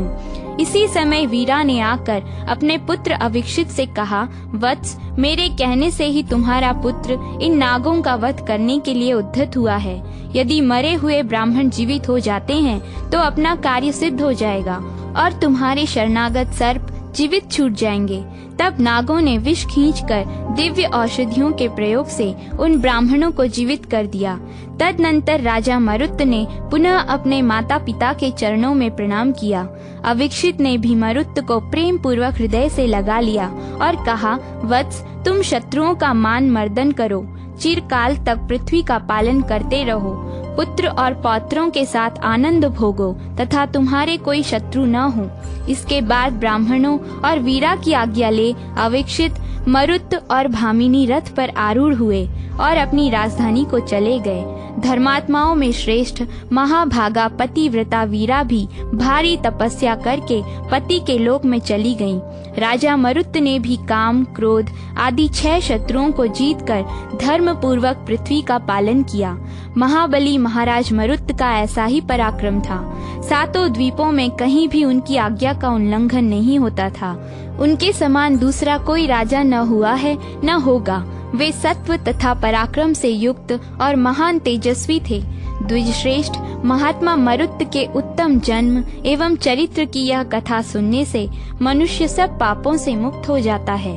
इसी समय वीरा ने आकर अपने पुत्र अविक्षित से कहा, वत्स, मेरे कहने से ही तुम्हारा पुत्र इन नागों का वध करने के लिए उद्यत हुआ है। यदि मरे हुए ब्राह्मण जीवित हो जाते हैं तो अपना कार्य सिद्ध हो जाएगा और तुम्हारे शरणागत सर्प जीवित छूट जाएंगे। तब नागों ने विष खींचकर दिव्य औषधियों के प्रयोग से उन ब्राह्मणों को जीवित कर दिया। तदनंतर राजा मरुत ने पुनः अपने माता पिता के चरणों में प्रणाम किया। अविक्षित ने भी मरुत को प्रेम पूर्वक हृदय से लगा लिया और कहा, वत्स, तुम शत्रुओं का मान मर्दन करो, चिरकाल तक पृथ्वी का पालन करते रहो, पुत्र और पौत्रों के साथ आनंद भोगो तथा तुम्हारे कोई शत्रु न हो। इसके बाद ब्राह्मणों और वीरा की आज्ञा ले अविक्षित, मरुत और भामिनी रथ पर आरूढ़ हुए और अपनी राजधानी को चले गए। धर्मात्माओं में श्रेष्ठ महाभागा पतिव्रता वीरा भी भारी तपस्या करके पति के लोक में चली गईं। राजा मरुत ने भी काम, क्रोध आदि 6 शत्रुओं को जीतकर धर्म पूर्वक पृथ्वी का पालन किया। महाबली महाराज मरुत का ऐसा ही पराक्रम था। 7 द्वीपों में कहीं भी उनकी आज्ञा का उल्लंघन नहीं होता था। उनके समान दूसरा कोई राजा न हुआ है न होगा। वे सत्व तथा पराक्रम से युक्त और महान तेजस्वी थे। द्विजश्रेष्ठ महात्मा मरुत के उत्तम जन्म एवं चरित्र की यह कथा सुनने से मनुष्य सब पापों से मुक्त हो जाता है।